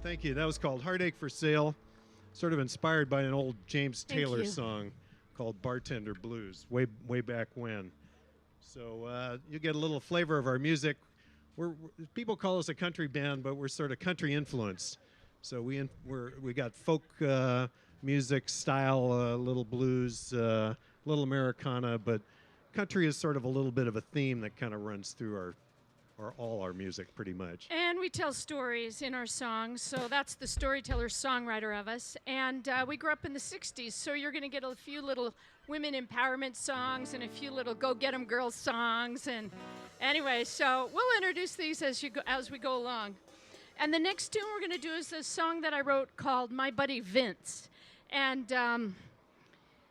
Thank you. That was called Heartache for Sale, sort of inspired by an old James Taylor song called Bartender Blues, way back when. So you get a little flavor of our music. People call us a country band, but we're sort of country influenced. So we got folk music style, little blues, little Americana, but country is sort of a little bit of a theme that kind of runs through all our music pretty much. And we tell stories in our songs, so that's the storyteller-songwriter of us. And we grew up in the 60s, so you're going to get a few little women empowerment songs and a few little go-get-'em girls songs. And anyway, so we'll introduce these as we go along. And the next tune we're going to do is a song that I wrote called My Buddy Vince. And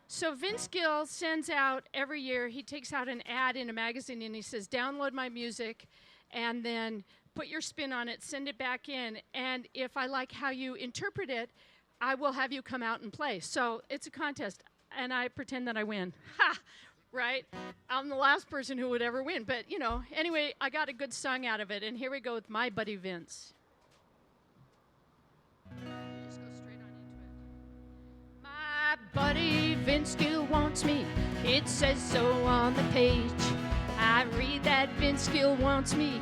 so Vince Gill sends out every year, he takes out an ad in a magazine and he says, download my music and then put your spin on it, send it back in. And if I like how you interpret it, I will have you come out and play. So it's a contest and I pretend that I win. Ha! Right? I'm the last person who would ever win. But, you know, anyway, I got a good song out of it. And here we go with My Buddy Vince. Just go straight on into it. My buddy Vince Gill wants me. It says so on the page. I read that Vince Gill wants me.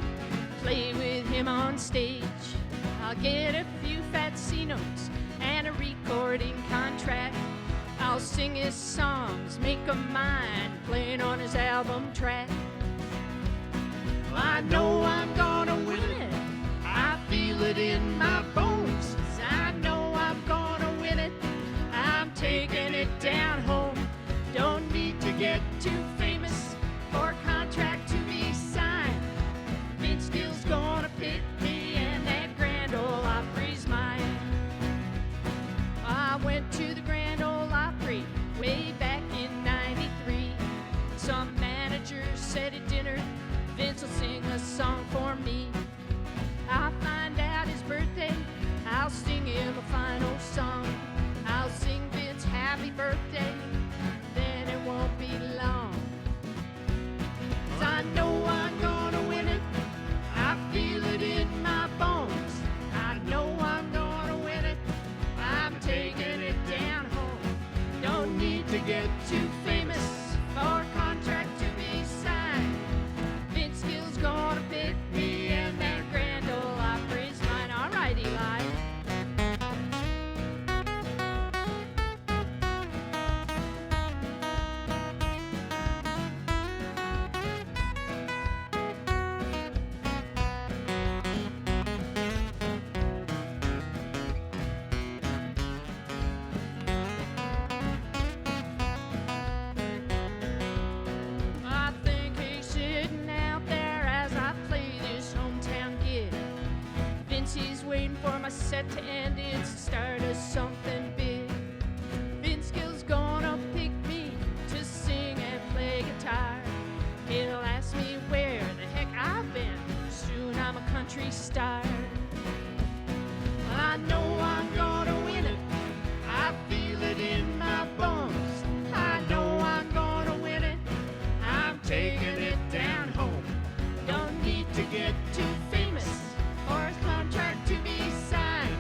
Play with him on stage. I'll get a few fat C notes and a recording contract. I'll sing his songs, make 'em mine, playing on his album track. I know I'm gonna win it. I feel it in my bones. I know I'm gonna win it. I'm taking it down home. Don't need to get too famous for a contract to be signed. Vince Gill's gonna pick me and that Grand Ole Opry's mine. I went to the Grand Ole Opry way back in '93. Some manager said at dinner, Vince will sing a song for me. I'll find out his birthday, I'll sing him a final song. I'll sing Vince happy birthday, then it won't be long. 'Cause I know I'm gonna win it, I feel it in my bones. I know I'm gonna win it, I'm taking it down home. Don't need to get too famous for a contract to be signed. Vince Gill's gonna pick me and that Grand Ole Opry's mine. All right, Eli. I think he's sitting out there as I play this hometown gig. Vincey's waiting for my set to end. It's the start of something big. Vince Gill's gonna pick me to sing and play guitar. He'll ask me where the heck I've been. Soon I'm a country star. I know I'm gonna win it. I feel it in my bones. I know I'm gonna win it. I'm taking it down home. Don't need to get too famous for a contract to be signed.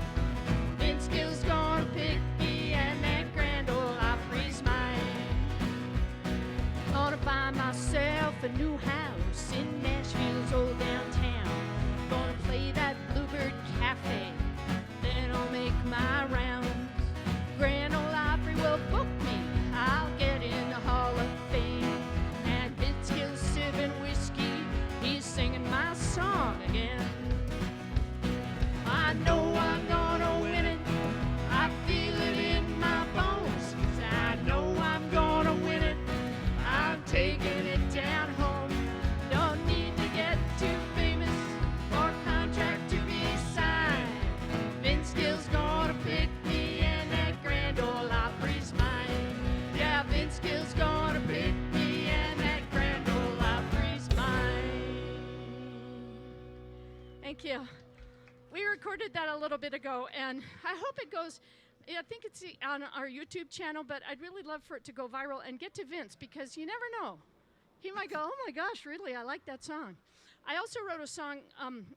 Vince Gill's gonna pick me and that Grand Ole Opry's mine. Gonna buy myself a new house in Nashville's old downtown. Gonna play that Bluebird Cafe, then I'll make my rounds. Grand Ole Opry will book me, I'll get in the Hall of Fame. And Vince Gill's sipping whiskey, he's singing my song again. I know I'm gonna win it, I feel it in my bones. 'Cause I know I'm gonna win it, I'm taking it down home. Don't need to get too famous for a contract to be signed. Vince Gill's gonna pick me and that Grand Ole Opry's mine. Yeah, Vince Gill's gonna pick me and that Grand Ole Opry's mine. Thank you. We recorded that a little bit ago, and I hope it goes. I think it's on our YouTube channel, but I'd really love for it to go viral and get to Vince, because you never know. He might go, oh my gosh, really, I like that song. I also wrote a song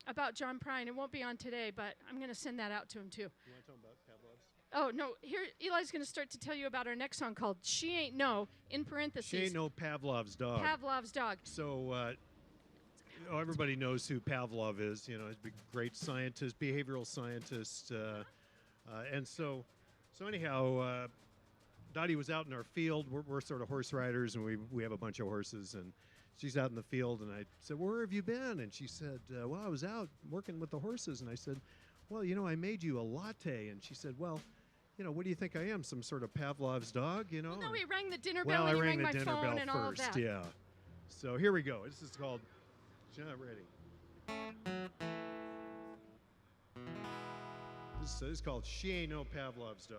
about John Prine. It won't be on today, but I'm going to send that out to him too. You want to talk about Pavlov's? Oh, no. Here, Eli's going to start to tell you about our next song called She Ain't No, in parentheses. She Ain't No Pavlov's Dog. Pavlov's Dog. So everybody knows who Pavlov is. You know, he's a great scientist, behavioral scientist. And so anyhow, Dottie was out in our field. We're sort of horse riders, and we have a bunch of horses. And she's out in the field, and I said, "Where have you been?" And she said, "Well, I was out working with the horses." And I said, "Well, you know, I made you a latte." And she said, "Well, you know, what do you think I am? Some sort of Pavlov's dog, you know?" Well, no, he rang the dinner bell, I and he rang rang the my dinner phone bell and all of first, that. yeah. So here we go. This is called, she's not ready. This is called She Ain't No Pavlov's Dog.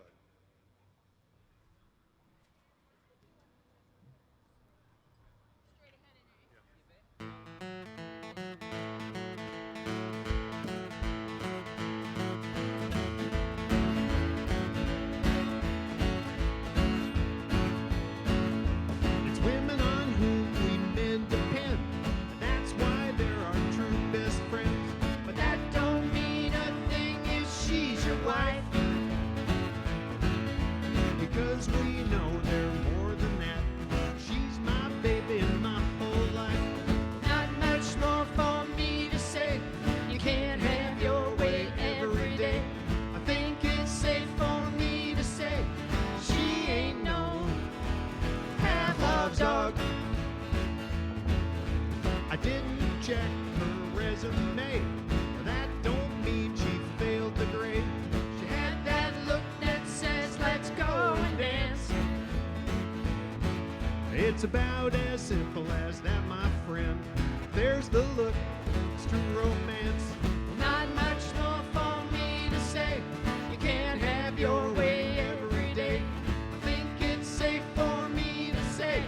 It's about as simple as that, my friend. There's the look, it's true romance. Not much more for me to say. You can't have your way every day. I think it's safe for me to say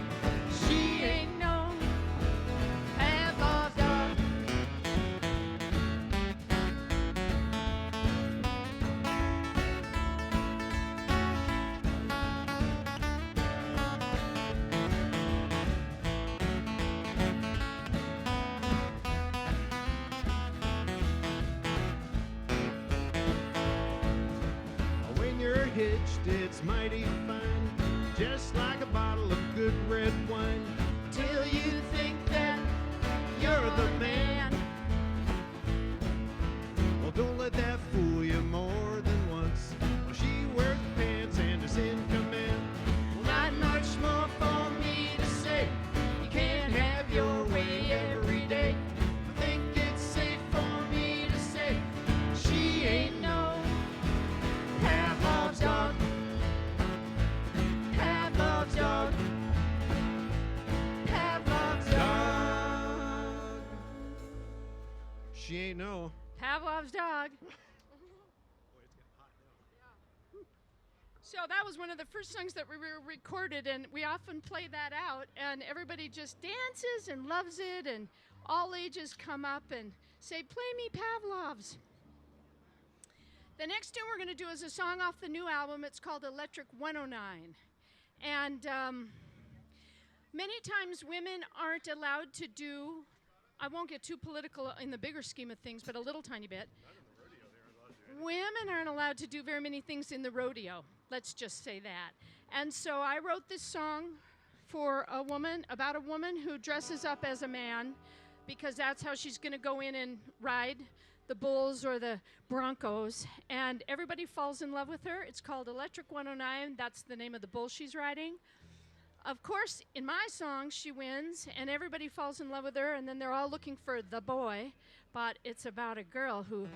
she ain't no Pavlov's dog. Hitched, it's mighty fine, just like a bottle of good red wine, till you think that you're the man. Well, don't let that fool you more than once. Well, she wears pants and is in command. Well, not much more for me to say. You can't have your way every day. I think it's safe for me to say she ain't no Pavlov's dog. Pavlov's dog. Pavlov's dog. She ain't no. Pavlov's dog. So that was one of the first songs that we recorded, and we often play that out, and everybody just dances and loves it, and all ages come up and say, "Play me Pavlov's." The next tune we're going to do is a song off the new album. It's called Electric 109. And many times women aren't allowed to do, I won't get too political in the bigger scheme of things, but a little tiny bit. Women aren't allowed to do very many things in the rodeo. Let's just say that. And so I wrote this song for a woman, about a woman who dresses up as a man, because that's how she's going to go in and ride the bulls or the broncos, and everybody falls in love with her. It's called Electric 109. That's the name of the bull she's riding. Of course, in my song, she wins, and everybody falls in love with her, and then they're all looking for the boy, but it's about a girl who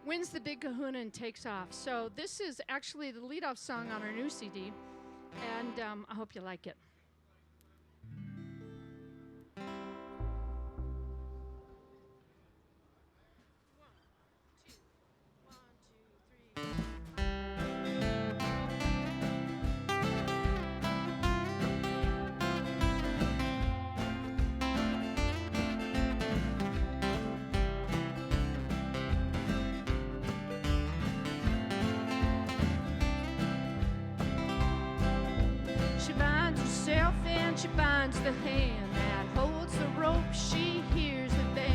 wins the big kahuna and takes off. So this is actually the lead-off song on our new CD, and I hope you like it. She binds the hand that holds the rope. She hears the band.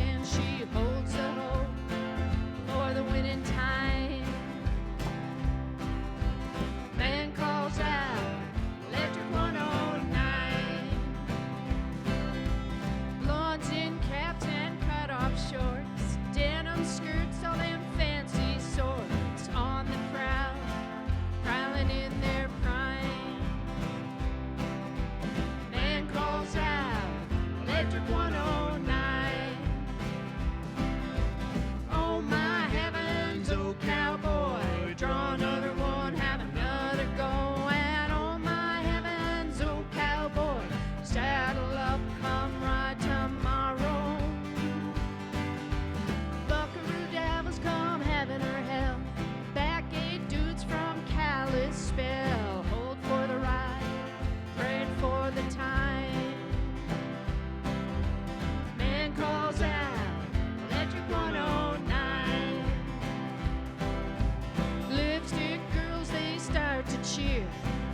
cheer.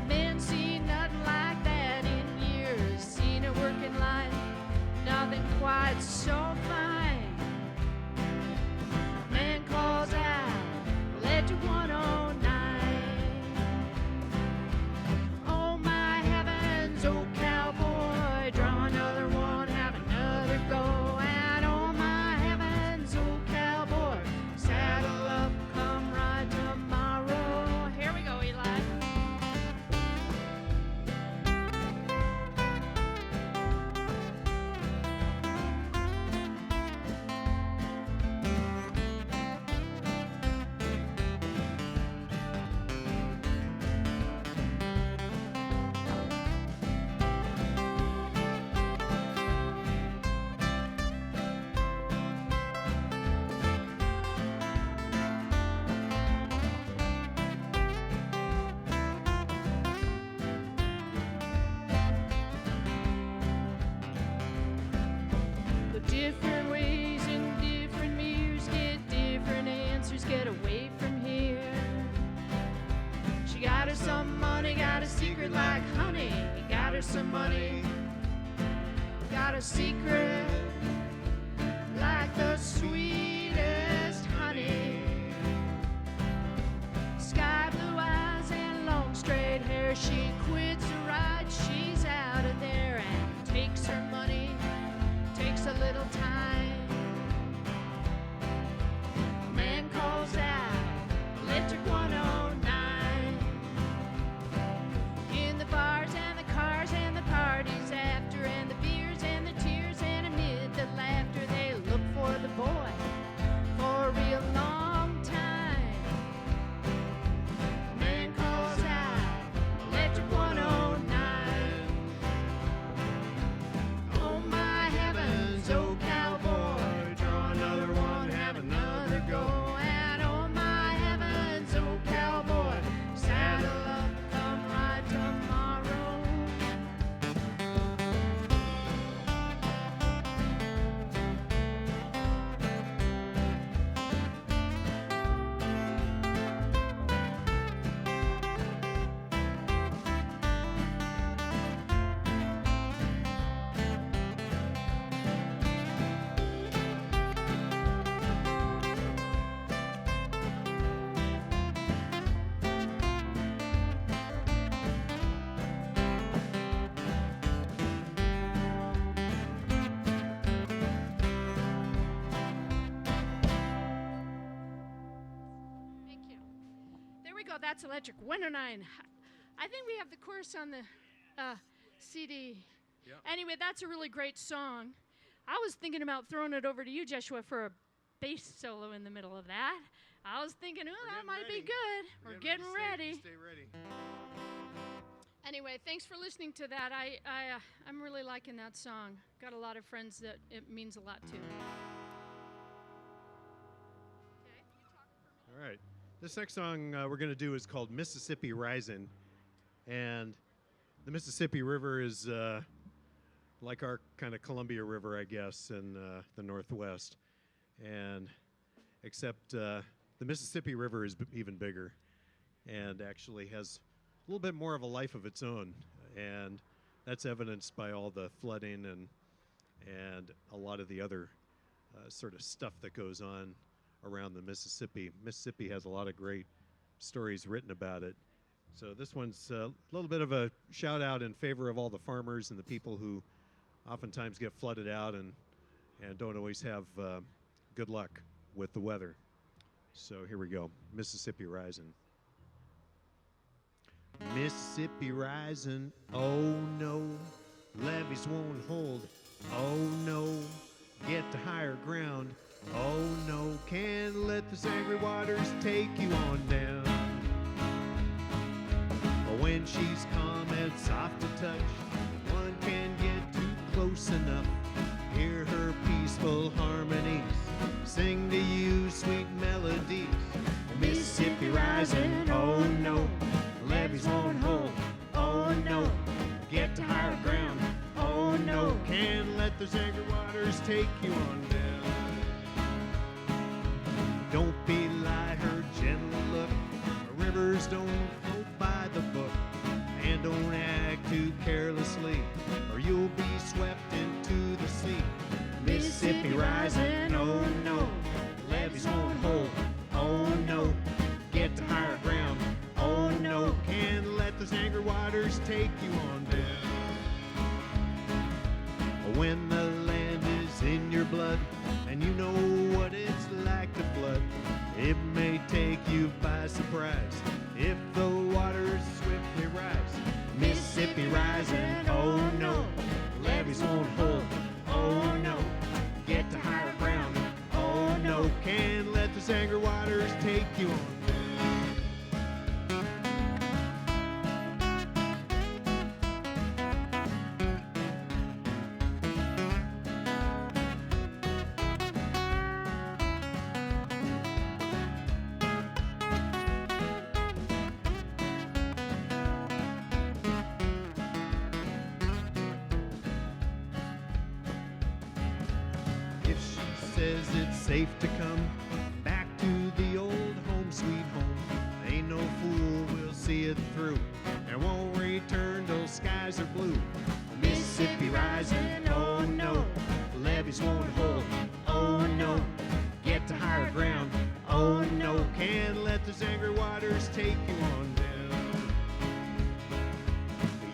Men see nothing like that in years. Seen a working life, nothing quite so fine. Man calls out, Electric 109. Oh my heavens, oh cowboy, draw another one, have another go. And oh my heavens, oh cowboy, saddle up, come ride tomorrow. Here we go, Eli. The different ways and different mirrors get different answers, get away from here. She got her some money, got a secret like honey. Got her some money, got a secret like the sweetest honey. Sky blue eyes and long straight hair. She quits the ride, she's out of there and takes her money. Takes a little time. Man calls out, Electric 109. In the bars and the cars and the parties after, and the beers and the tears, and amid the laughter, they look for the boy for a real long time. Man calls out, Electric 109. Oh my heavens, oh cowboy, draw another one, have another go. And oh my heavens, oh cowboy, saddle up, come ride tomorrow. Thank you. There we go. That's Electric 109. I think we have the chorus on the CD. Yeah. Anyway, that's a really great song. I was thinking about throwing it over to you, Joshua, for a bass solo in the middle of that. I was thinking, oh, that might be good. We're getting ready. Stay ready. Anyway, thanks for listening to that. I'm really liking that song. Got a lot of friends that it means a lot to. Okay, you talk for me. All right. This next song we're going to do is called Mississippi Risin'. And the Mississippi River is like our kind of Columbia River, I guess, in the Northwest. And except the Mississippi River is even bigger and actually has a little bit more of a life of its own. And that's evidenced by all the flooding and a lot of the other sort of stuff that goes on around the Mississippi. Mississippi has a lot of great stories written about it. So this one's a little bit of a shout out in favor of all the farmers and the people who oftentimes get flooded out and don't always have good luck with the weather. So here we go, Mississippi Risin'. Mississippi rising, oh no, levees won't hold, oh no, get to higher ground, oh no, can't let the angry waters take you on down. When she's calm and soft to touch, one can get too close enough, hear her peaceful harmonies, sing to you sweet melodies. Mississippi rising, oh no, levees won't hold, oh no, get to higher ground, oh no, can't let those angry waters take you on down. Don't belie her gentle look, rivers don't flow by the book, take you on down. When the land is in your blood and you know what it's like to flood, it may take you by surprise if the waters swiftly rise. Mississippi rising, oh no, levees won't hold, oh no, get to higher ground, oh no, can't let those angry waters take you on down. Says it's safe to come back to the old home, sweet home. Ain't no fool will see it through and won't return till skies are blue. Mississippi rising, oh no, levees won't hold, oh no, get to higher ground, oh no, can't let those angry waters take you on down.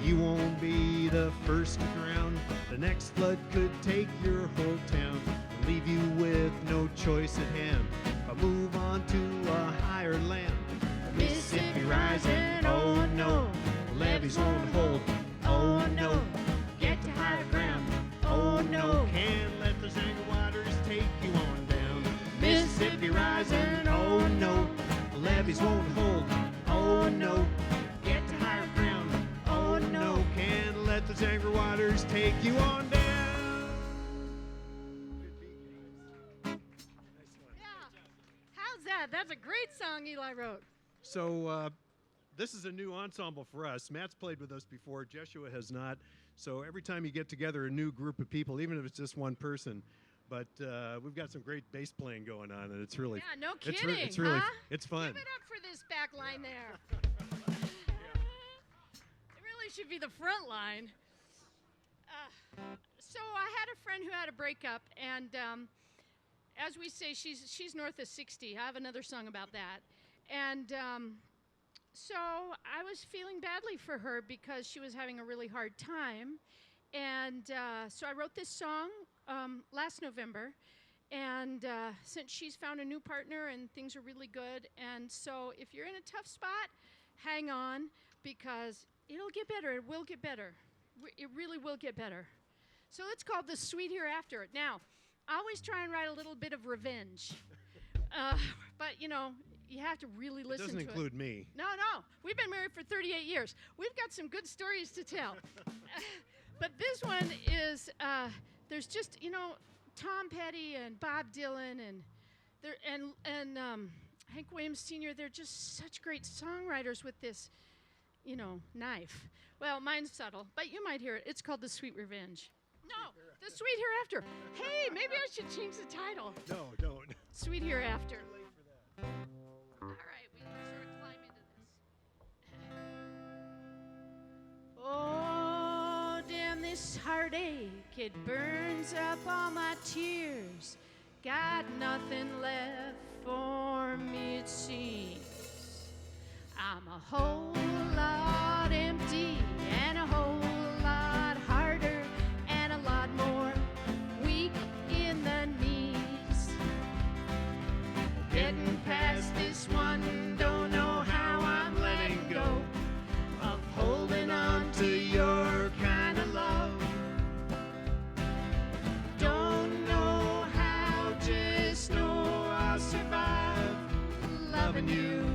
You won't be the first to drown, the next flood could take your whole town, leave you with no choice at hand, but move on to a higher land. Mississippi rising, oh no, levees won't hold, oh no, get to higher ground, oh no, can't let those angry waters take you on down. Mississippi rising, oh no, levees won't hold, oh no, get to higher ground, oh no, can't let those angry waters take you on down. That's a great song Eli wrote. So this is a new ensemble for us. Matt's played with us before. Jeshua has not. So every time you get together a new group of people, even if it's just one person, but we've got some great bass playing going on, and it's really no kidding. It's really huh? it's fun. Give it up for this back line there. It really should be the front line. So I had a friend who had a breakup, and as we say, she's north of 60. I have another song about that. And so I was feeling badly for her because she was having a really hard time. And so I wrote this song last November. And since she's found a new partner and things are really good. And so if you're in a tough spot, hang on, because it'll get better. It will get better. It really will get better. So it's called The Sweet Hereafter. Now, I always try and write a little bit of revenge. But, you know, you have to really listen to it. Doesn't include me. No. We've been married for 38 years. We've got some good stories to tell. But this one is, there's just, you know, Tom Petty and Bob Dylan and Hank Williams Sr., they're just such great songwriters with this, you know, knife. Well, mine's subtle, but you might hear it. It's called The Sweet Revenge. No, The Sweet Hereafter. Hey, maybe I should change the title. No, don't. Sweet Hereafter. Too late for that. All right, we can sort of climb into this. Oh, damn this heartache, it burns up all my tears. Got nothing left for me, it seems. I'm a whole lot empty and a whole lot harder and a lot more weak in the knees. Getting past this one, don't know how I'm letting go of holding on to your kind of love. Don't know how, just know I'll survive loving you.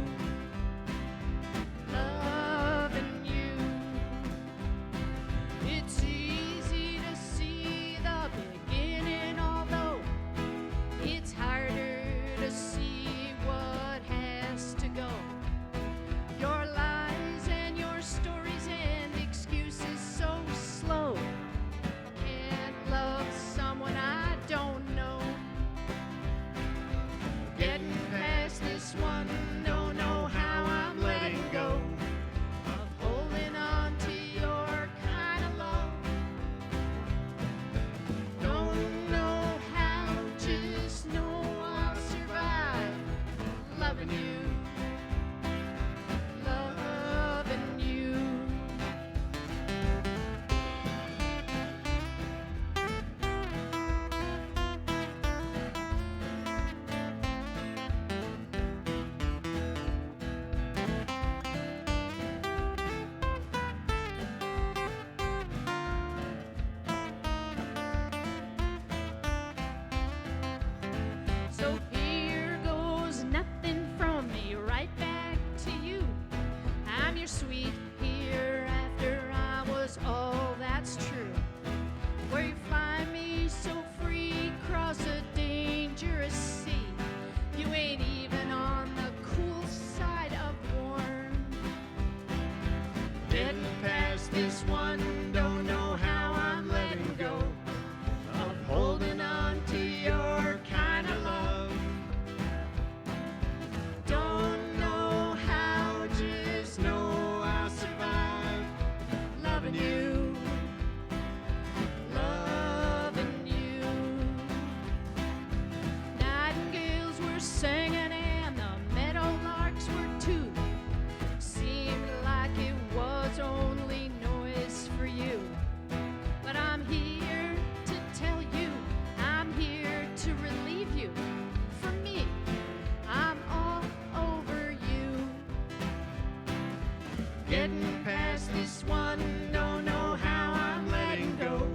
Getting past this one, don't know how I'm letting go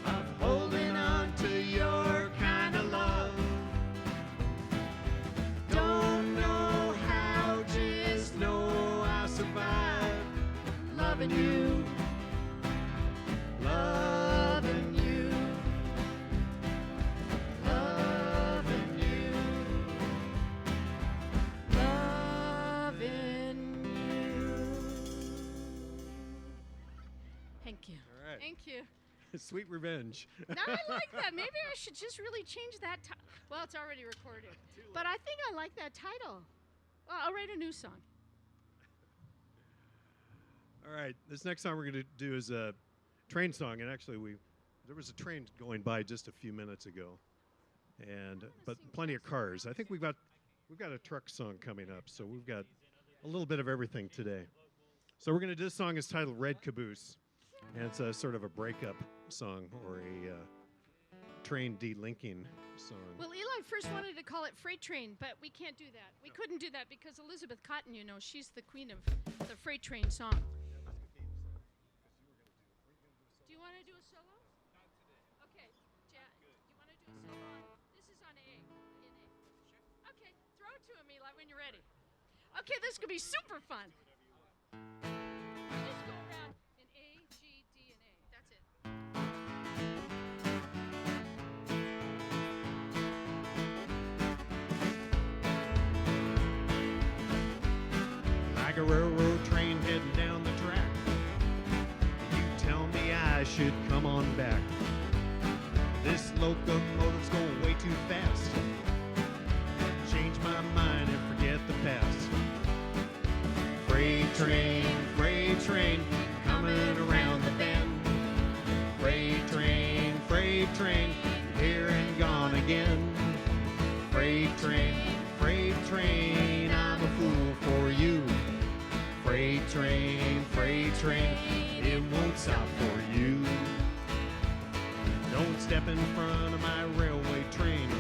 of holding on to your kind of love. Don't know how, just know I'll survive loving you, loving you, loving you, loving you. Thank you. All right. Thank you. Sweet Revenge. Now I like that. Maybe I should just really change that. Well, it's already recorded. But I think I like that title. Well, I'll write a new song. All right, this next song we're going to do is a train song, and actually there was a train going by just a few minutes ago, but plenty of cars. I think we've got a truck song coming up, so we've got a little bit of everything today. So we're going to do this song is titled Red Caboose, and it's a sort of a breakup song or a train delinking song. Well, Eli first wanted to call it Freight Train, but we can't do that. We couldn't do that because Elizabeth Cotton, you know, she's the queen of the Freight Train song. Do you want to do a solo? Not today. Okay. Do you want to do a solo? This is on A. In A. Sure. Okay. Throw it to him, Eli, when you're ready. Okay, this could be super fun. Just go around in A, G, D, and A. That's it. Like a railroad train heading down the track, you tell me I should come on back. This locomotive's going way too fast. Change my mind and forget the past. Freight train, coming around the bend. Freight train, here and gone again. Freight train, I'm a fool for you. Freight train, it won't stop for you. Don't step in front of my railway train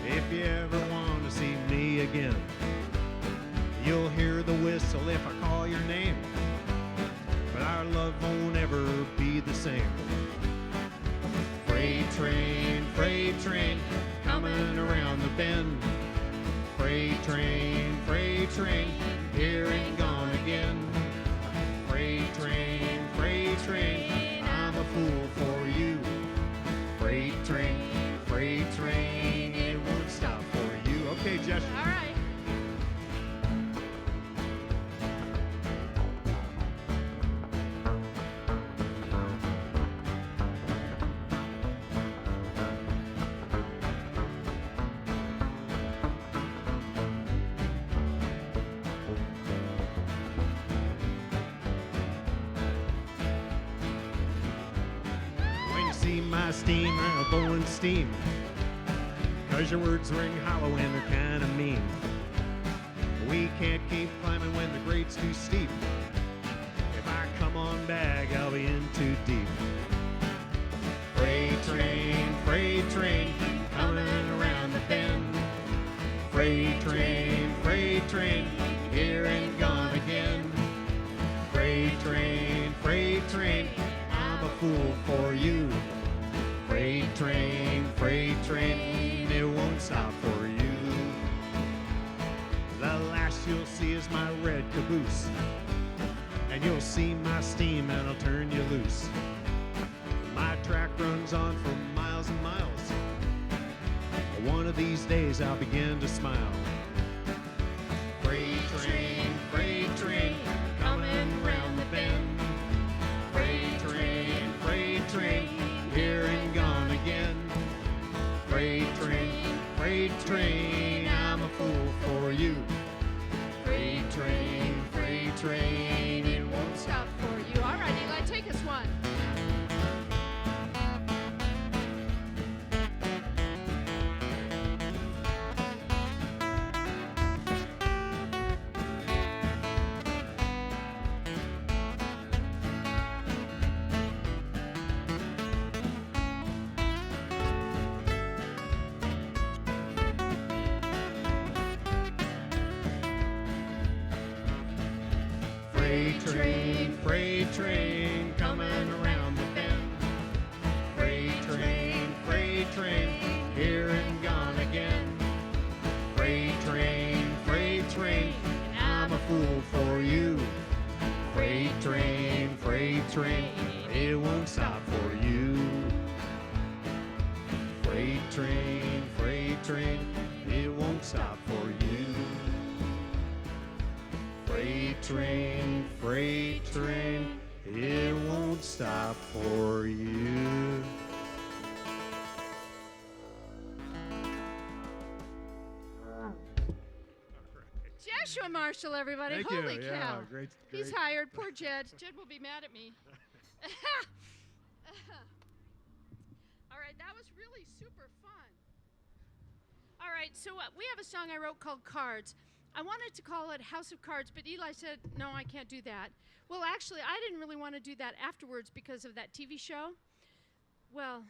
if you ever want to see me again. You'll hear the whistle if I call your name, but our love won't ever be the same. Freight train, coming around the bend. Freight train, here and gone again. Freight train, I'm a fool for you. Freight train, it won't stop for you. Okay, Josh. All right. My steam, I'm blowing steam, 'cause your words ring hollow and they're kinda mean. We can't keep climbing when the grade's too steep. If I come on back, I'll be in too deep. Freight train, coming around the bend. Freight train, here and gone again. Freight train, I'm a fool for you. Freight train, it won't stop for you. The last you'll see is my red caboose, and you'll see my steam and I'll turn you loose. My track runs on for miles and miles. One of these days I'll begin to smile. Freight train, coming round the bend. Freight train, here and gone again. Freight train, I'm a fool for you. Freight train, it won't stop For you. All right, Eli, take us one. freight train coming around the bend. Freight train, here and gone again. Freight train, I'm a fool for you. Freight train, it won't stop for you. Freight train, it won't stop for you. Freight train, it won't stop for you. Joshua Marshall, everybody. Thank Holy you. cow. Yeah, great. He's hired. Poor Jed. Jed will be mad at me. All right, that was really super fun. All right, so we have a song I wrote called Cards. I wanted to call it House of Cards, but Eli said, no, I can't do that. Well, actually, I didn't really want to do that afterwards because of that TV show. Well,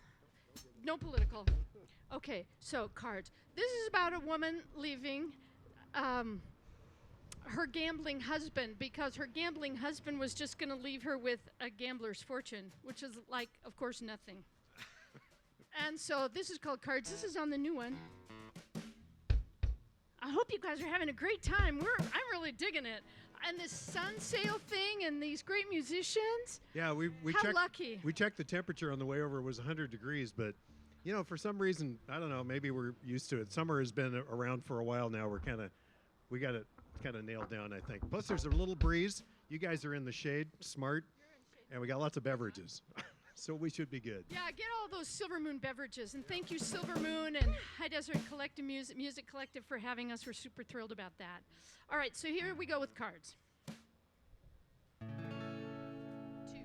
no political. Okay, so Cards. This is about a woman leaving her gambling husband because her gambling husband was just going to leave her with a gambler's fortune, which is like, of course, nothing. And so this is called Cards. This is on the new one. I hope you guys are having a great time. I'm really digging it. And this sun sail thing and these great musicians. Yeah, we How checked. lucky. We checked the temperature on the way over. It was 100 degrees, but you know, for some reason, I don't know. Maybe we're used to it. Summer has been around for a while now. We got it kind of nailed down, I think. Plus, there's a little breeze. You guys are in the shade, smart, and we got lots of beverages, so we should be good. Yeah, get all those Silver Moon beverages. And thank you, Silver Moon and High Desert Collective Music Collective for having us. We're super thrilled about that. All right, so here we go with Cards. 2, 1, 2, 3.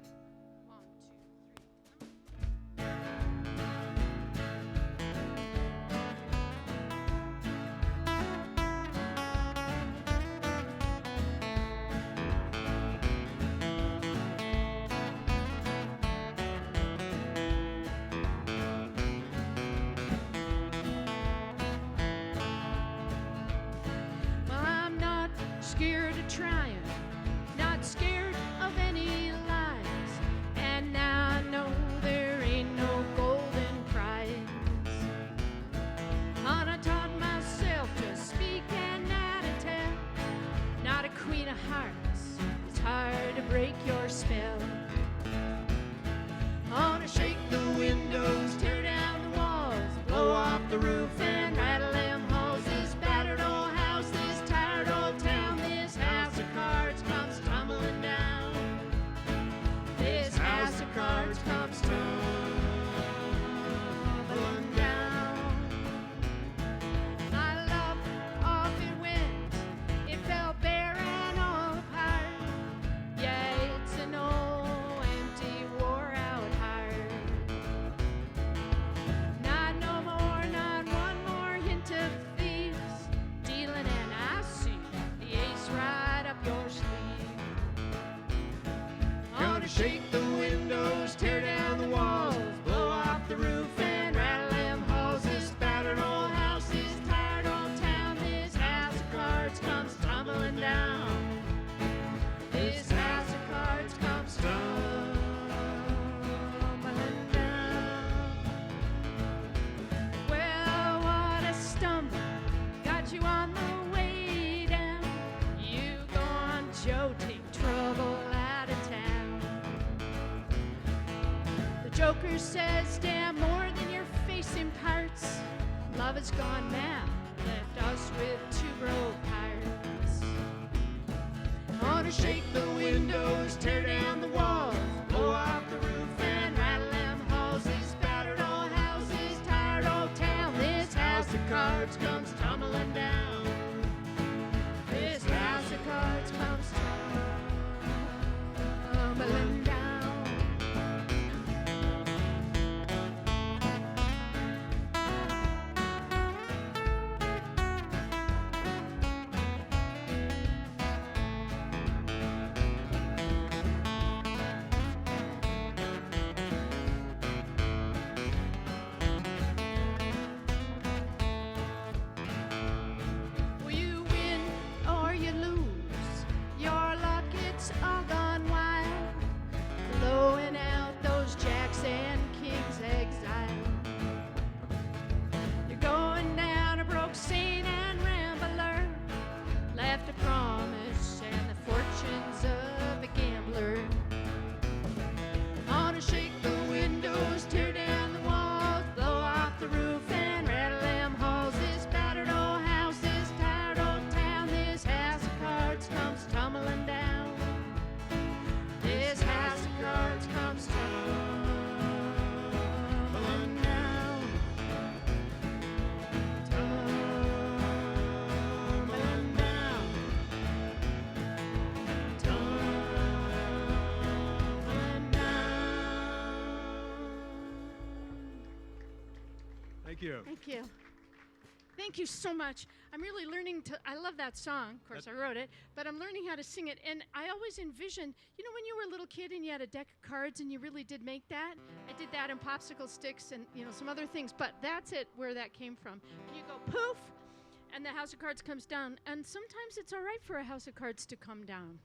Well, I'm not scared of trying, not scared of any lies, and now I know there ain't no golden prize. And I taught myself to speak and not to tell, not a queen of hearts, it's hard to break your spell. I wanna shake the windows, tear down the walls, blow off the roof and rattle them halls. This battered old house, this tired old town, this house of cards comes tumbling down. This house of cards comes tumbling down. I love off it went, it fell bare and all apart. Yeah, it's an old empty wore out heart. Not no more, not one more hint of thieves dealing, and I see the ace right up your sleeve. Gonna shake the windows, tear down the walls, blow off the roof and rattle them halls. This battered old house, this tired old town, this house of cards comes tumbling down. This house of cards comes tumbling down. Well, what a stumble got you on the way down. You go on, Joe, take trouble out of town. The Joker says, damn, more than your face imparts. Love has gone mad, left us with two broke hearts. Wanna shake the windows, tear down the walls, blow off the roof and rattle them halls. This battered old house, this tired old town, this house of cards comes tumbling down. This house of cards comes tumbling down. Thank you. Thank you. Thank you so much. I'm really learning to, I love that song. Of course, I wrote it, but I'm learning how to sing it. And I always envisioned, you know, when you were a little kid and you had a deck of cards and you really did make that? I did that in popsicle sticks and, you know, some other things, but that's it where that came from. You go poof, and the house of cards comes down. And sometimes it's all right for a house of cards to come down.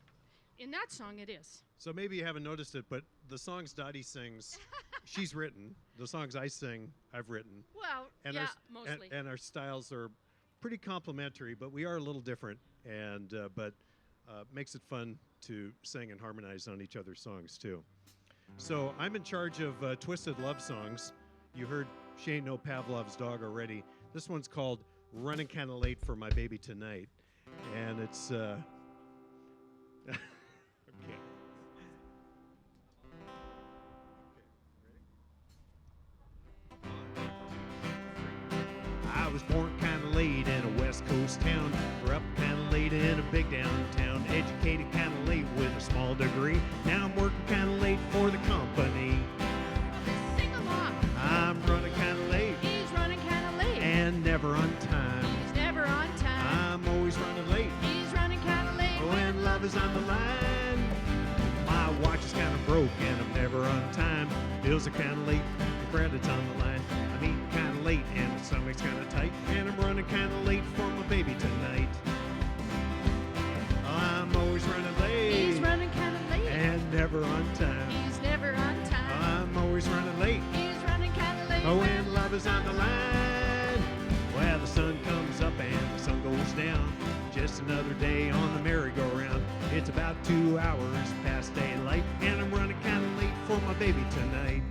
In that song, it is. So maybe you haven't noticed it, but the songs Dottie sings, she's written. The songs I sing, I've written. Well, And yeah, our, mostly. And our styles are pretty complementary, but we are a little different, and but makes it fun to sing and harmonize on each other's songs too. So I'm in charge of Twisted Love songs. You heard She Ain't No Pavlov's Dog already. This one's called Running Kinda Late for My Baby Tonight, and it's okay. I was born kinda late in a West Coast town. Grew up kinda late in a big downtown. Educated kinda late with a small degree. Now I'm working kinda late for the company. Sing along. I'm running kinda late He's running kind of late. and never on time. He's never on time. I'm always running late He's running kind of late. when love is on the line. My watch is kinda broke and I'm never on time. Bills are kinda late, the credit's on the line. I'm eating kinda late and my stomach's kinda tight. And I'm running kinda late for my baby tonight. I'm always running late He's running kind of late. and never on time. He's never on time. I'm always running late He's running kind of late. when love is on the line. Well, the sun comes up and the sun goes down. Just another day on the merry-go-round. It's about 2 hours past daylight, and I'm running kinda late for my baby tonight.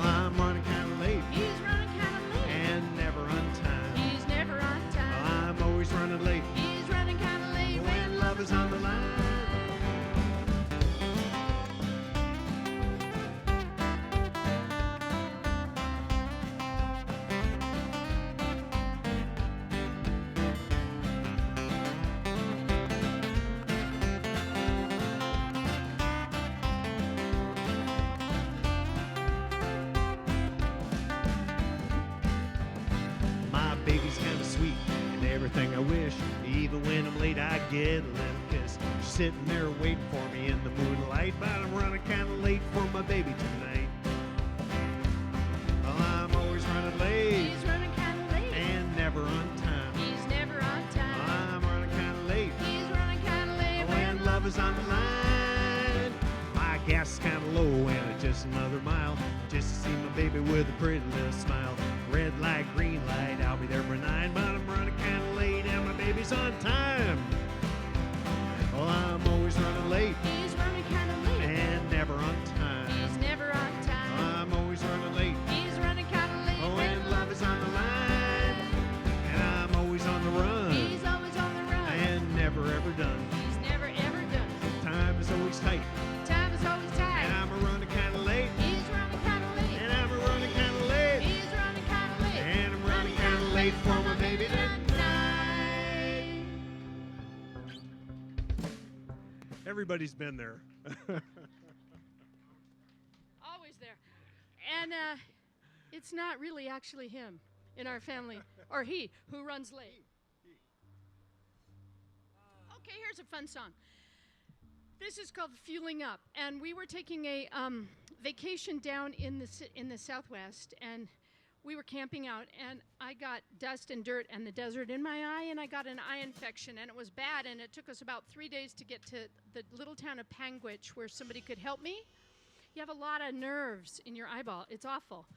I'm running kinda late He's running kind of late. and never on time. He's never on time. I'm always running late He's running kind of late when love is on the line. My baby's kinda sweet and everything I wish. Even when I'm late, I get a little kiss. She's sitting there waiting for me in the moonlight, but I'm running kinda late for my baby tonight. Well, I'm always running late He's running kind of late. and never on time. He's never on time. I'm running kinda late He's running kind of late when love is on the line. My gas is kinda low and it's just another mile, just to see my baby with a pretty little smile. Red light, green light, I'll be there for 9, but I'm running kinda late and my baby's on time. Well, I'm always running late He's running kind of late. and never on time. He's never on time. I'm always running late He's running kind of late when love is on the line. And I'm always on the run He's always on the run. and never ever done. He's never ever done. Time is always tight Time is always tight. and I'm a running kinda late. He's running kind of late. And I'm a running kinda late. He's running kind of late. And I'm running kinda late for my baby tonight. Everybody's been there. Always there. And it's not really actually him in our family, or he, who runs late. Okay, here's a fun song. This is called Fueling Up, and we were taking a vacation down in the Southwest, and we were camping out, and I got dust and dirt and the desert in my eye, and I got an eye infection, and it was bad, and it took us about 3 days to get to the little town of Panguitch where somebody could help me. You have a lot of nerves in your eyeball. It's awful.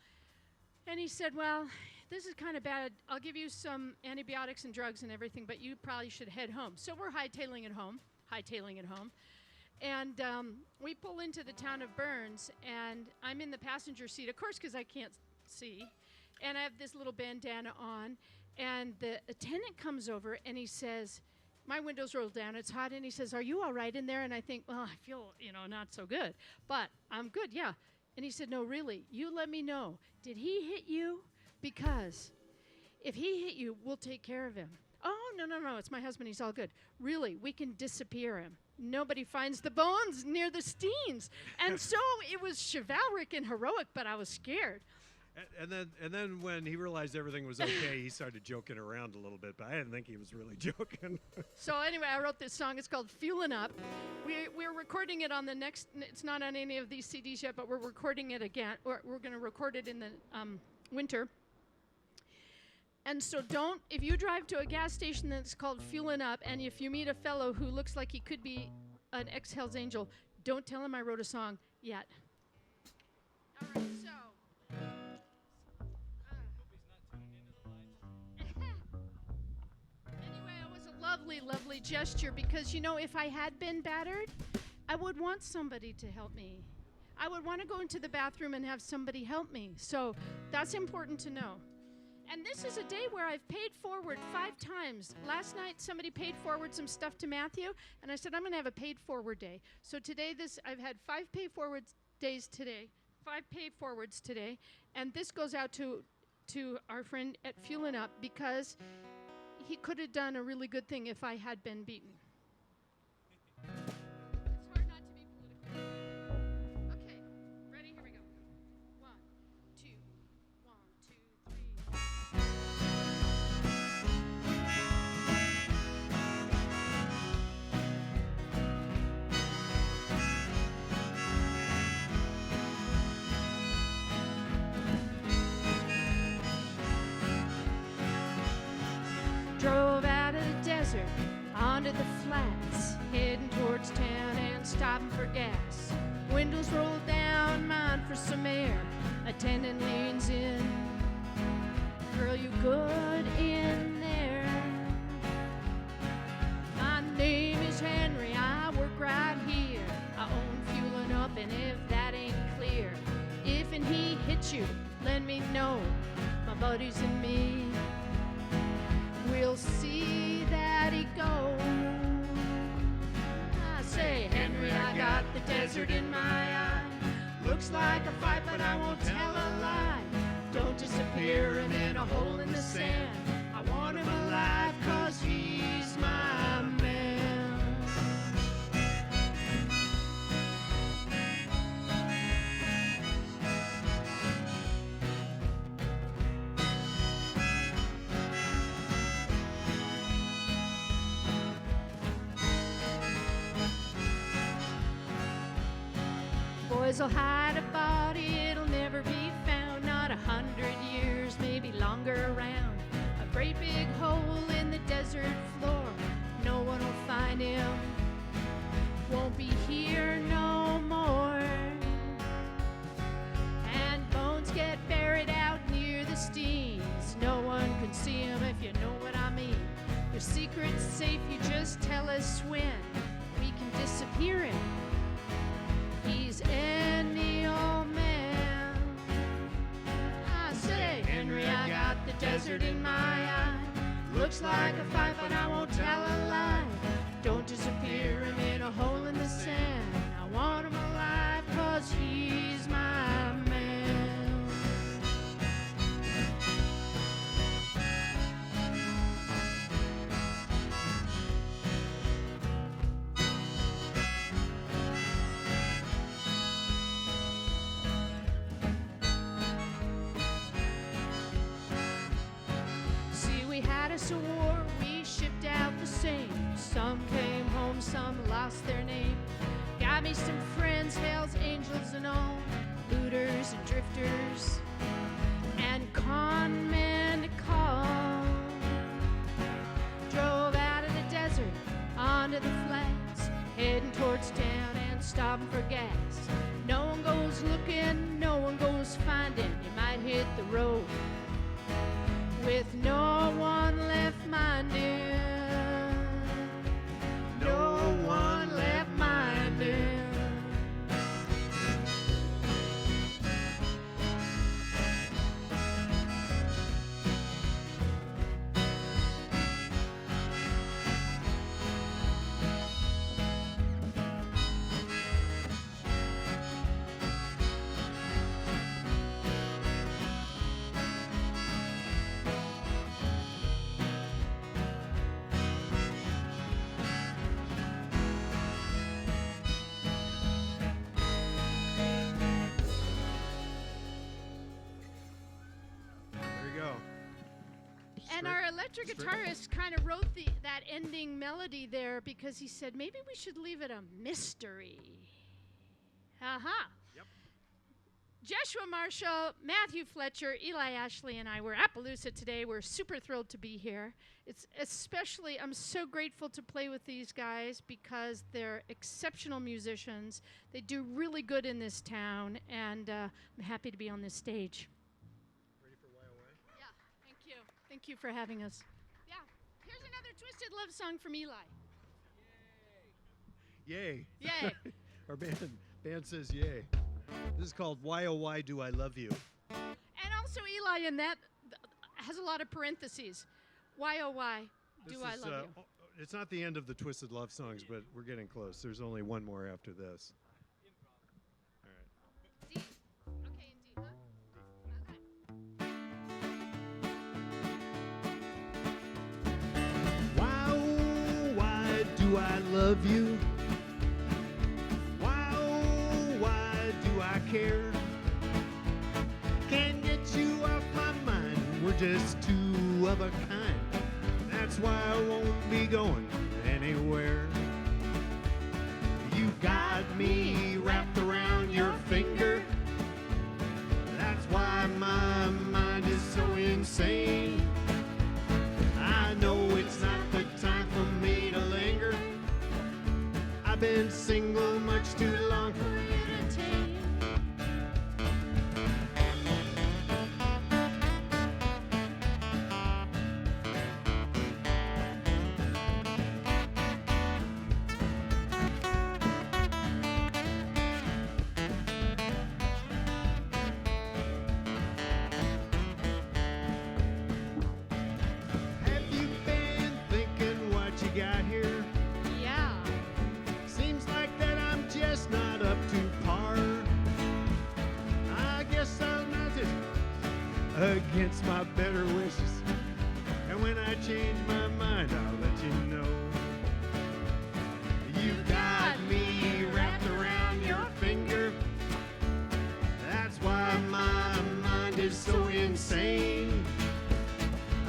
And he said, well, this is kind of bad. I'll give you some antibiotics and drugs and everything, but you probably should head home. So we're hightailing it home. And we pull into the town of Burns, and I'm in the passenger seat, of course, because I can't see. And I have this little bandana on, and the attendant comes over, and he says, my windows rolled down, it's hot, and he says, are you all right in there? And I think, well, I feel, not so good, but I'm good, yeah. And he said, no, really, you let me know. Did he hit you? Because if he hit you, we'll take care of him. Oh, no, it's my husband, he's all good. Really, we can disappear him. Nobody finds the bones near the Steens. And so it was chivalric and heroic, but I was scared. And then when he realized everything was okay, he started joking around a little bit, but I didn't think he was really joking. So anyway, I wrote this song. It's called Feelin' Up. We're recording it on the next, it's not on any of these CDs yet, but we're recording it again. We're going to record it in the winter. And so if you drive to a gas station that's called Fuelin' Up, and if you meet a fellow who looks like he could be an ex-Hells Angel, don't tell him I wrote a song yet. All right, so. Anyway, it was a lovely, lovely gesture because, you know, if I had been battered, I would want somebody to help me. I would want to go into the bathroom and have somebody help me. So that's important to know. And this is a day where I've paid forward 5 times. Last night, somebody paid forward some stuff to Matthew, and I said, I'm going to have a paid forward day. So today, I've had 5 pay forwards today, and this goes out to our friend at Fuelin' Up because he could have done a really good thing if I had been beaten. It's hard not to be political. Okay, ready? Here we go. 1, 2, 1, 2, 3. Drove out of the desert onto the flats, heading towards town and stopping for gas. Windows rolled down, mine for some air. Attendant leans in. Girl, you good in there? My name is Henry, I work right here. I own Fuelin' Up, and if that ain't clear, if and he hits you, let me know. My buddies and me, we'll see that he goes. I say, Henry, I got the desert in my eye. Looks like a fight, but I won't tell a lie. Don't disappear him in a hole in the sand. I want him alive, 'cause he's my man. Boys will hide a body, it'll never be found. Not 100 years, maybe longer around. A great big hole in the desert floor. No one will find him. Won't be here no more. And bones get buried out near the steams. No one can see him if you know what I mean. Your secret's safe, you just tell us when we can disappear him. He's any old man. I say, Henry, I got the desert in my eye. Looks like a fight, but I won't tell a lie. Don't disappear him in a hole in the sand. I want him alive, 'cause he's my man. A war, we shipped out the same. Some came home, some lost their name. Got me some friends, Hells Angels and all, looters and drifters, and con men to call. Drove out of the desert onto the flats, heading towards town and stopping for gas. No one goes looking, no one goes finding. You might hit the road with no one left minding. No one left minding. And our electric guitarist kind of wrote that ending melody there because he said maybe we should leave it a mystery. Yep. Joshua Marshall, Matthew Fletcher, Eli Ashley, and I were at Appaloosa today. We're super thrilled to be here. I'm so grateful to play with these guys because they're exceptional musicians. They do really good in this town, and I'm happy to be on this stage. Ready for YOA? Yeah, thank you. Thank you for having us. Yeah, here's another Twisted Love song from Eli. Yay. Yay. Our band says yay. This is called Why Oh Why Do I Love You. And also Eli in that has a lot of parentheses. Why oh why do I love you? It's not the end of the Twisted Love songs, but we're getting close. There's only one more after this. All right. D. Okay, in D, huh? Okay. Why oh why do I love you? Why oh why do I care? Can't get you off my mind. We're just two of a kind. That's why I won't be going anywhere. You got me wrapped around your finger. That's why my mind is so insane. I know it's not the time for me to linger. I've been single much too long for you to take. Have you been thinking what you got here? Yeah. Seems like that I'm just not up to par. I guess I'm not just against my better wishes. And when I change my mind, I'll let you know. You got me wrapped around your finger. That's why my mind is so insane.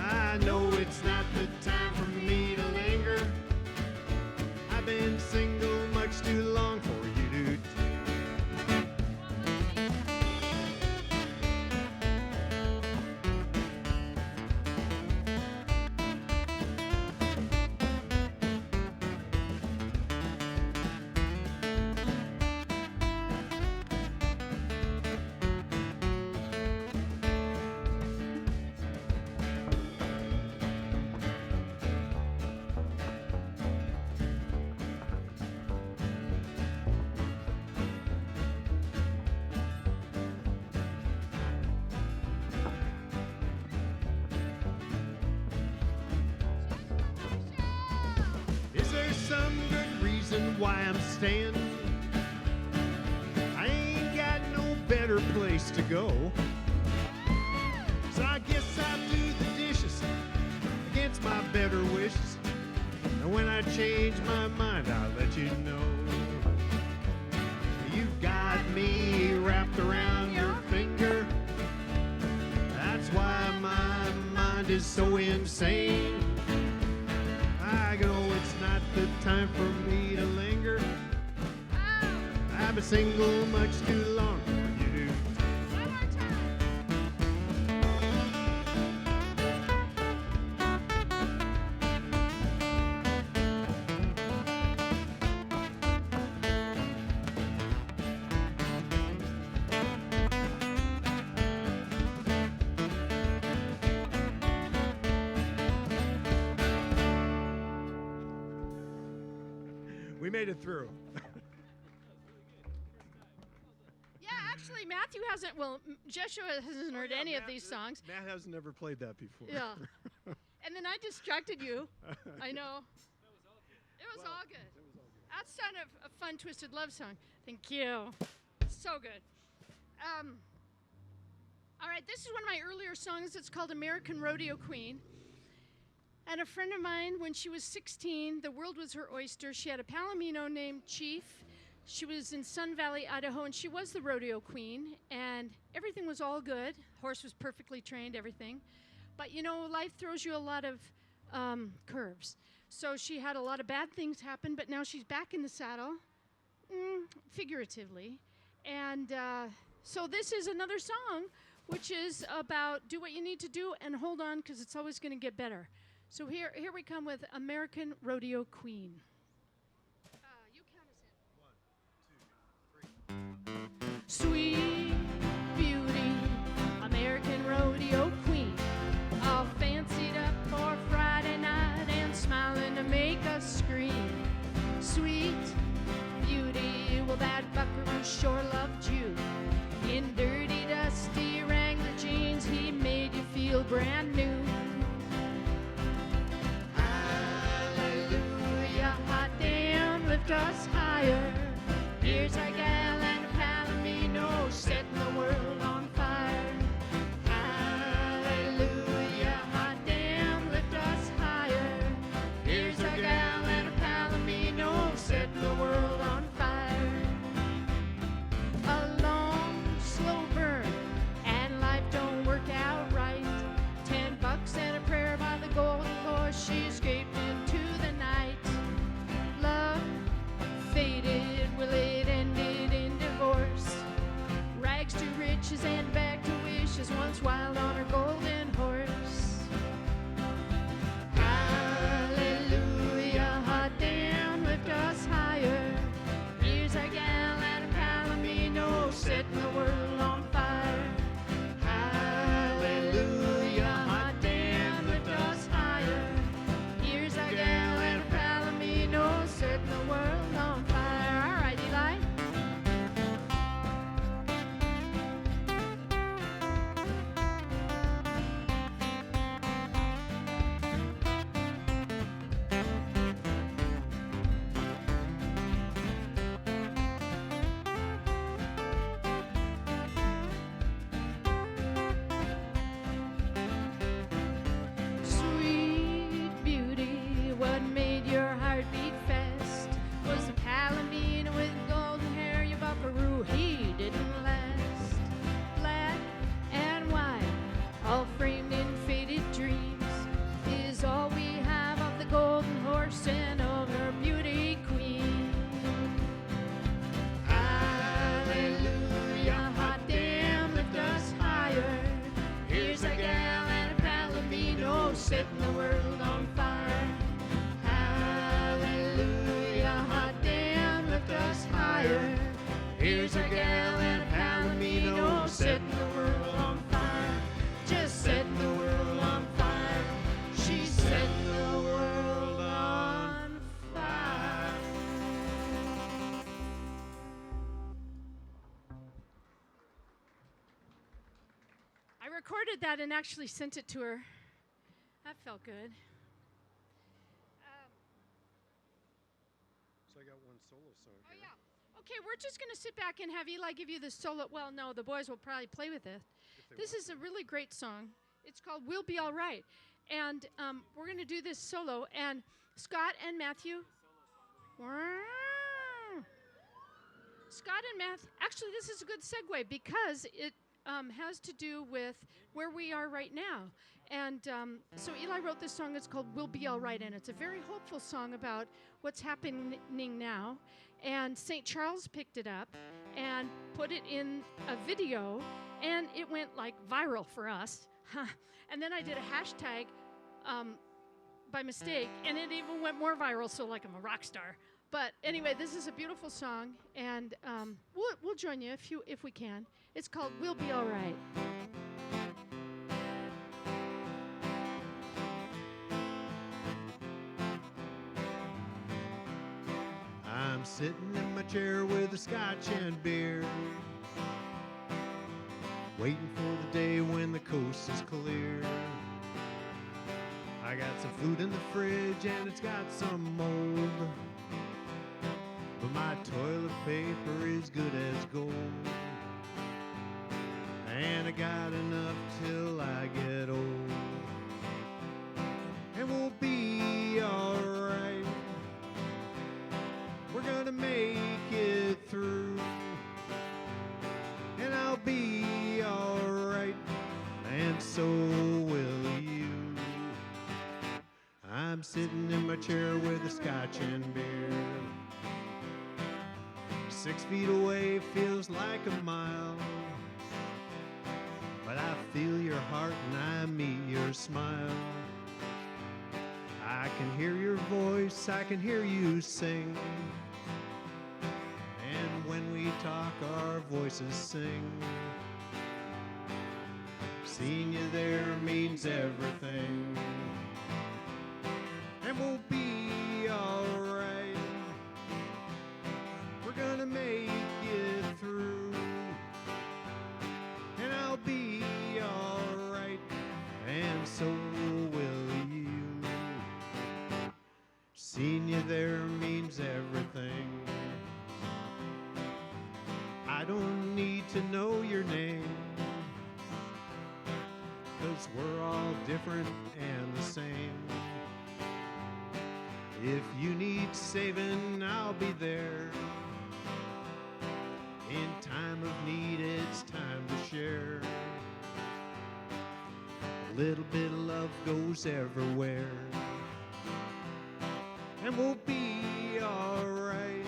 I know it's not the time for me to linger. I've been single much too long for you to Is there some good reason why I'm staying? I ain't got no better place to go. So I guess I'll do the dishes against my better wishes. And when I change my mind, I'll let you know. You got me wrapped around your finger. That's why my mind is so insane. I know it's not the time for me to linger. I've been single much too long for you to. One more time. We made it through. Yeah, actually, Matthew hasn't, Joshua hasn't heard any of these songs. Matt has never played that before. Yeah. And then I distracted you. I know. It was all good. That sounded a fun Twisted Love song. Thank you. So good. All right, this is one of my earlier songs. It's called American Rodeo Queen. And a friend of mine, when she was 16, the world was her oyster. She had a palomino named Chief. She was in Sun Valley, Idaho, and she was the rodeo queen. And everything was all good. Horse was perfectly trained, everything. But you know, life throws you a lot of curves. So she had a lot of bad things happen, but now she's back in the saddle, figuratively. And so this is another song, which is about do what you need to do and hold on, because it's always going to get better. So here we come with American Rodeo Queen. You count us in. 1, 2, 3. Sweet beauty, American rodeo queen, all fancied up for Friday night and smiling to make us scream. Sweet beauty, well that buckaroo sure loved you. In dirty, dusty Wrangler jeans, he made you feel brand new. Hallelujah, hot damn, lift us higher. Here's our gal and a palomino, setting the world on fire. Hallelujah, hot damn, lift us higher. Here's our gal and a palomino, setting the world on fire. A long, slow burn, and life don't work out right. $10 and a prayer by the golden horse, she escaped into the night. Love faded, well it ended in divorce. Rags to riches and back to wishes, once wild on her golden horse. Hallelujah, hot damn, lift us higher. Here's our gal and a palomino, setting the world on fire. Hallelujah, hot damn, lift us higher. Here's our gal and a palomino, setting the world on fire. All right, Eli. Sweet beauty, what made your heart beat fast? Was the palomino with golden hair, your buckaroo, he didn't last. Black and white, all framed in faded dreams, is all we have of the golden horse and of her beauty queen. Hallelujah, hot damn, lift us higher. Here's a gal and a palomino, setting the world on fire. Hallelujah, hot damn, lift us higher. Here's a gal and a palomino, setting the world on fire. Just setting the world on fire. She's setting the world on fire. I recorded that and actually sent it to her. That felt good. So I got one solo song Oh, here. yeah. Okay, we're just going to sit back and have Eli give you the solo. Well, no, the boys will probably play with it. This is a really great song. It's called We'll Be All Right. And we're going to do this solo. And Scott and Matthew. Scott and Matthew. Actually, this is a good segue because it has to do with where we are right now. And so Eli wrote this song. It's called We'll Be All Right. And it's a very hopeful song about what's happening now. And St. Charles picked it up and put it in a video. And it went like viral for us. And then I did a hashtag by mistake. And it even went more viral. So like I'm a rock star. But anyway, this is a beautiful song. And we'll join you if we can. It's called We'll Be All Right. I'm sitting in my chair with a scotch and beer, waiting for the day when the coast is clear. I got some food in the fridge and it's got some mold, but my toilet paper is good as gold. And I got enough till I get old, and we'll be alright. We're gonna make it through, and I'll be alright, and so will you. sitting in my chair with a scotch and beer. 6 feet away feels like a mile, but I feel your heart and I meet your smile. I can hear your voice, I can hear you sing, and when we talk our voices sing. Seeing you there means everything, and we'll be alright. We're gonna make it through, and I'll be alright, and so will you. Seeing you there means everything. I don't need to know your name, 'cause we're all different and the same. If you need saving, I'll be there. In time of need, it's time to share. A little bit of love goes everywhere, and we'll be alright.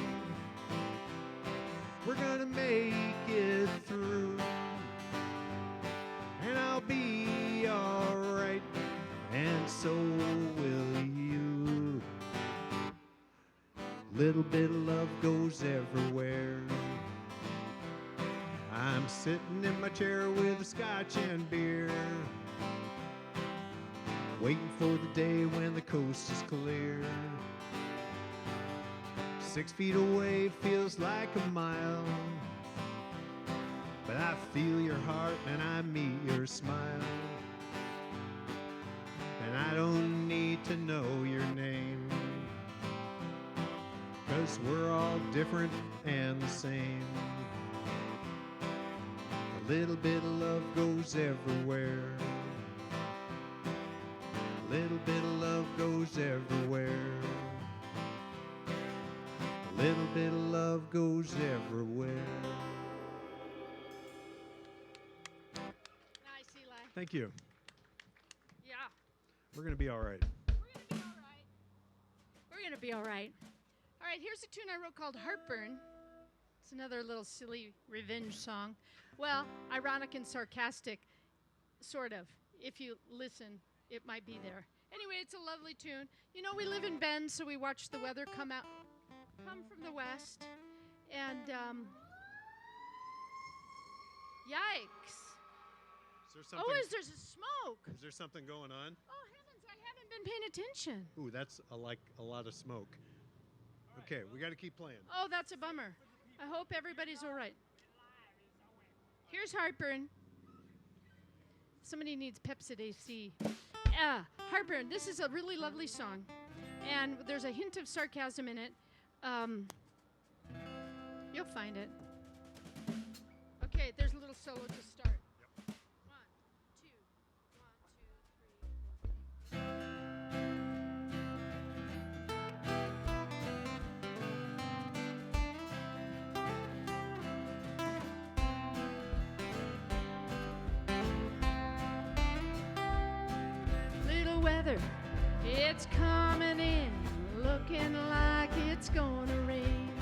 We're gonna make it through, and I'll be alright, and so will you. Little bit of love goes everywhere. I'm sitting in my chair with a scotch and beer, waiting for the day when the coast is clear. 6 feet away feels like a mile, but I feel your heart and I meet your smile. And I don't need to know your name, 'cause we're all different and the same. A little bit of love goes everywhere. A little bit of love goes everywhere. A little bit of love goes everywhere. Nice, Eli. Thank you. Yeah. We're going to be all right. We're gonna be all right. We're gonna be all right. All right, here's a tune I wrote called Heartburn. It's another little silly revenge song. Well, ironic and sarcastic, sort of. If you listen, it might be there. Anyway, it's a lovely tune. You know, we live in Bend, so we watch the weather come from the west, and yikes! Is there something? There's a smoke. Is there something going on? Oh heavens, I haven't been paying attention. Ooh, that's like a lot of smoke. Okay, we got to keep playing. Oh, that's a bummer. I hope everybody's all right. Here's Heartburn. Somebody needs Pepsid AC. Heartburn. This is a really lovely song, and there's a hint of sarcasm in it. You'll find it. Okay, there's a little solo to start. Yep. 1, 2, 1, 2, 3. Little weather, it's coming in, looking like it's gonna rain.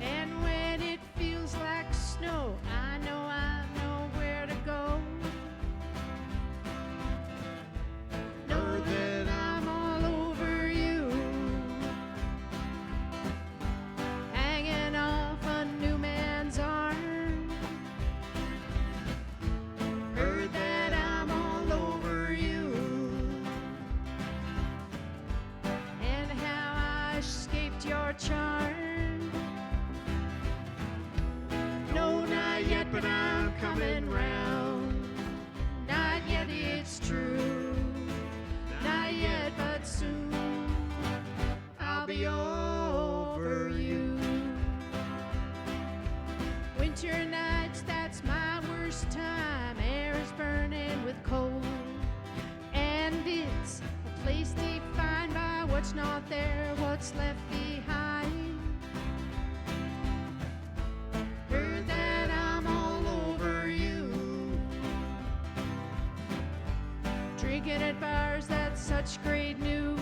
And when it feels like snow, I know where to go. Know that I'm all over you, hanging off a new man's arm. Heard that I'm all over you, and how I escaped your charm. No, not yet, but I'm coming round. Not yet, it's true. Not yet, but soon I'll be over you. Winter nights, that's my worst time. Air is burning with cold, and it's a place defined by what's not there, what's left behind. Heard that I'm all over you, drinking at bars, that's such great news.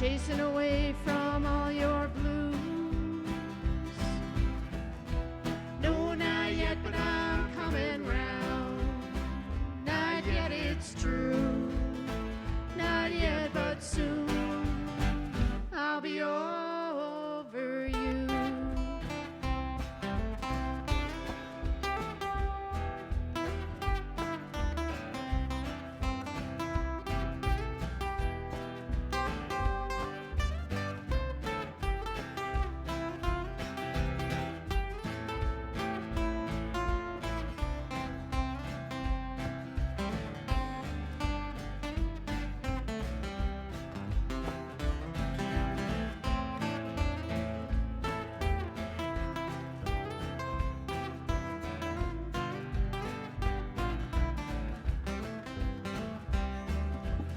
chasing away from all your blues. No, not yet, but I'm coming round. Not yet, it's true. Not yet, but soon I'll be over you.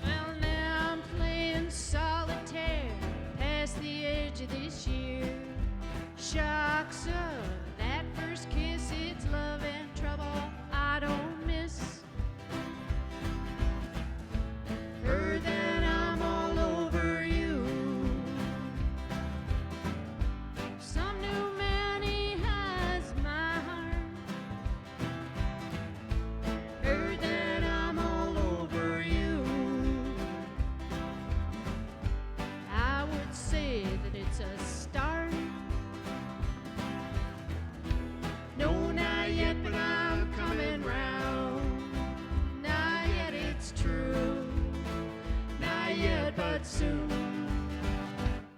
Well, now I'm playing solitaire past the edge of this year. Shocks of that first kiss, it's love and trouble I don't miss. Heard that I'm all over you. Some new man, he has my heart. Heard that I'm all over you. I would say that it's a start. No, not yet, but I'm coming round. Not yet, it's true. Not yet, but soon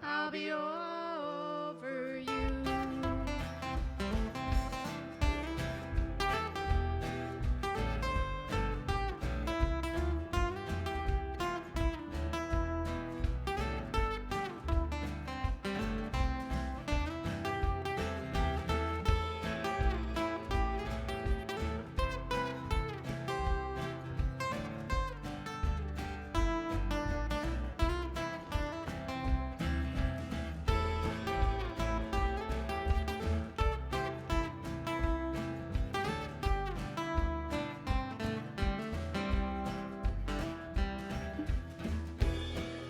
I'll be over you.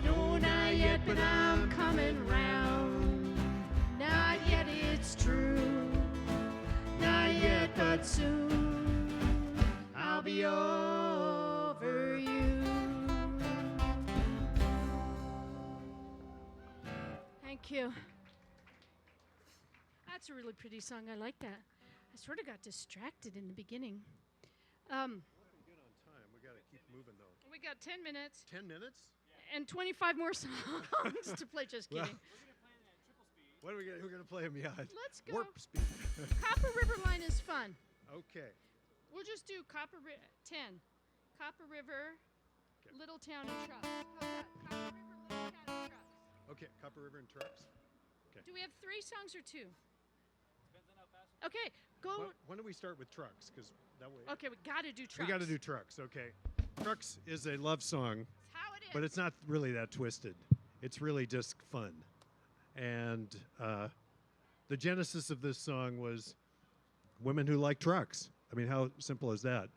No, not yet, but I'm coming round. Not yet, it's true. Not yet, but soon I'll be over you. Thank you. That's a really pretty song. I like that. I sort of got distracted in the beginning. Good on time. We got to keep moving though. We got 10 minutes 10 minutes? and 25 more songs to play. Just Well, kidding. What are we gonna? We're gonna play them? Yeah. Let's go. Warp speed. Copper River Line is fun. Okay. We'll just do 10. Copper River, Okay. Little Town and Trucks. How's that? Copper River, Little Town and Trucks. Okay. Copper River and trucks. Do we have 3 songs or 2? Okay, go. When do we start with trucks? Because that way. Okay, we got to do trucks. We got to do trucks. Okay. Trucks is a love song, That's how it is. but it's not really that twisted. It's really just fun. And the genesis of this song was women who like trucks. I mean, how simple is that?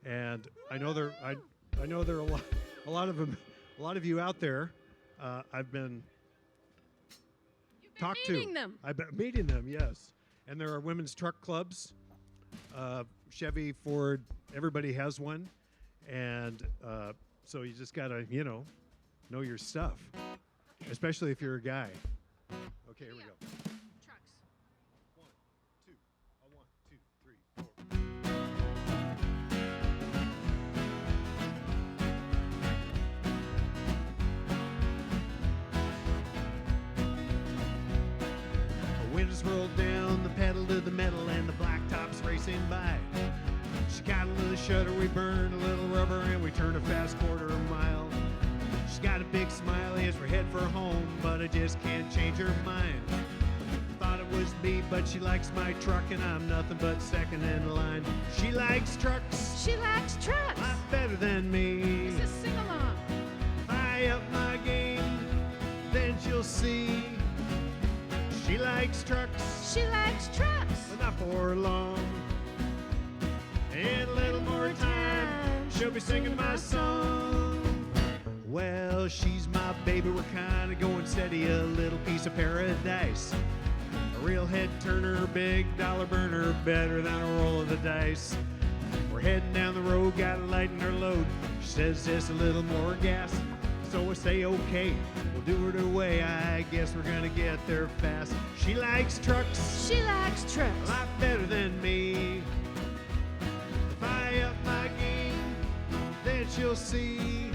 And I know there are a lot of them, a lot of you out there. I've been You've been talked meeting to. them. I've been meeting them, yes. And there are women's truck clubs. Chevy, Ford, everybody has one. And so you just got to, know your stuff, especially if you're a guy. Okay, here we go. Trucks. 1, 2, 1, 2, 3, 4. Windows rolled down, the pedal to the metal, and the blacktop's racing by. She got a little shutter, we burned a little rubber, and we turned a fast quarter mile. She's got a big smile as we head for home, but I just can't change her mind. Thought it was me, but she likes my truck, and I'm nothing but second in line. She likes trucks, She likes trucks. a lot better than me. This is sing along. If I up my game, then she'll see. She likes trucks, She likes trucks. but not for long. In a little more time, she'll be singing my song. Well, she's my baby, we're kinda going steady, a little piece of paradise. A real head turner, big dollar burner, better than a roll of the dice. We're heading down the road, gotta lighten our load. She says just a little more gas. So I say okay, we'll do it her way. I guess we're gonna get there fast. She likes trucks. She likes A trucks. lot better than me. If I up my game, then she'll see.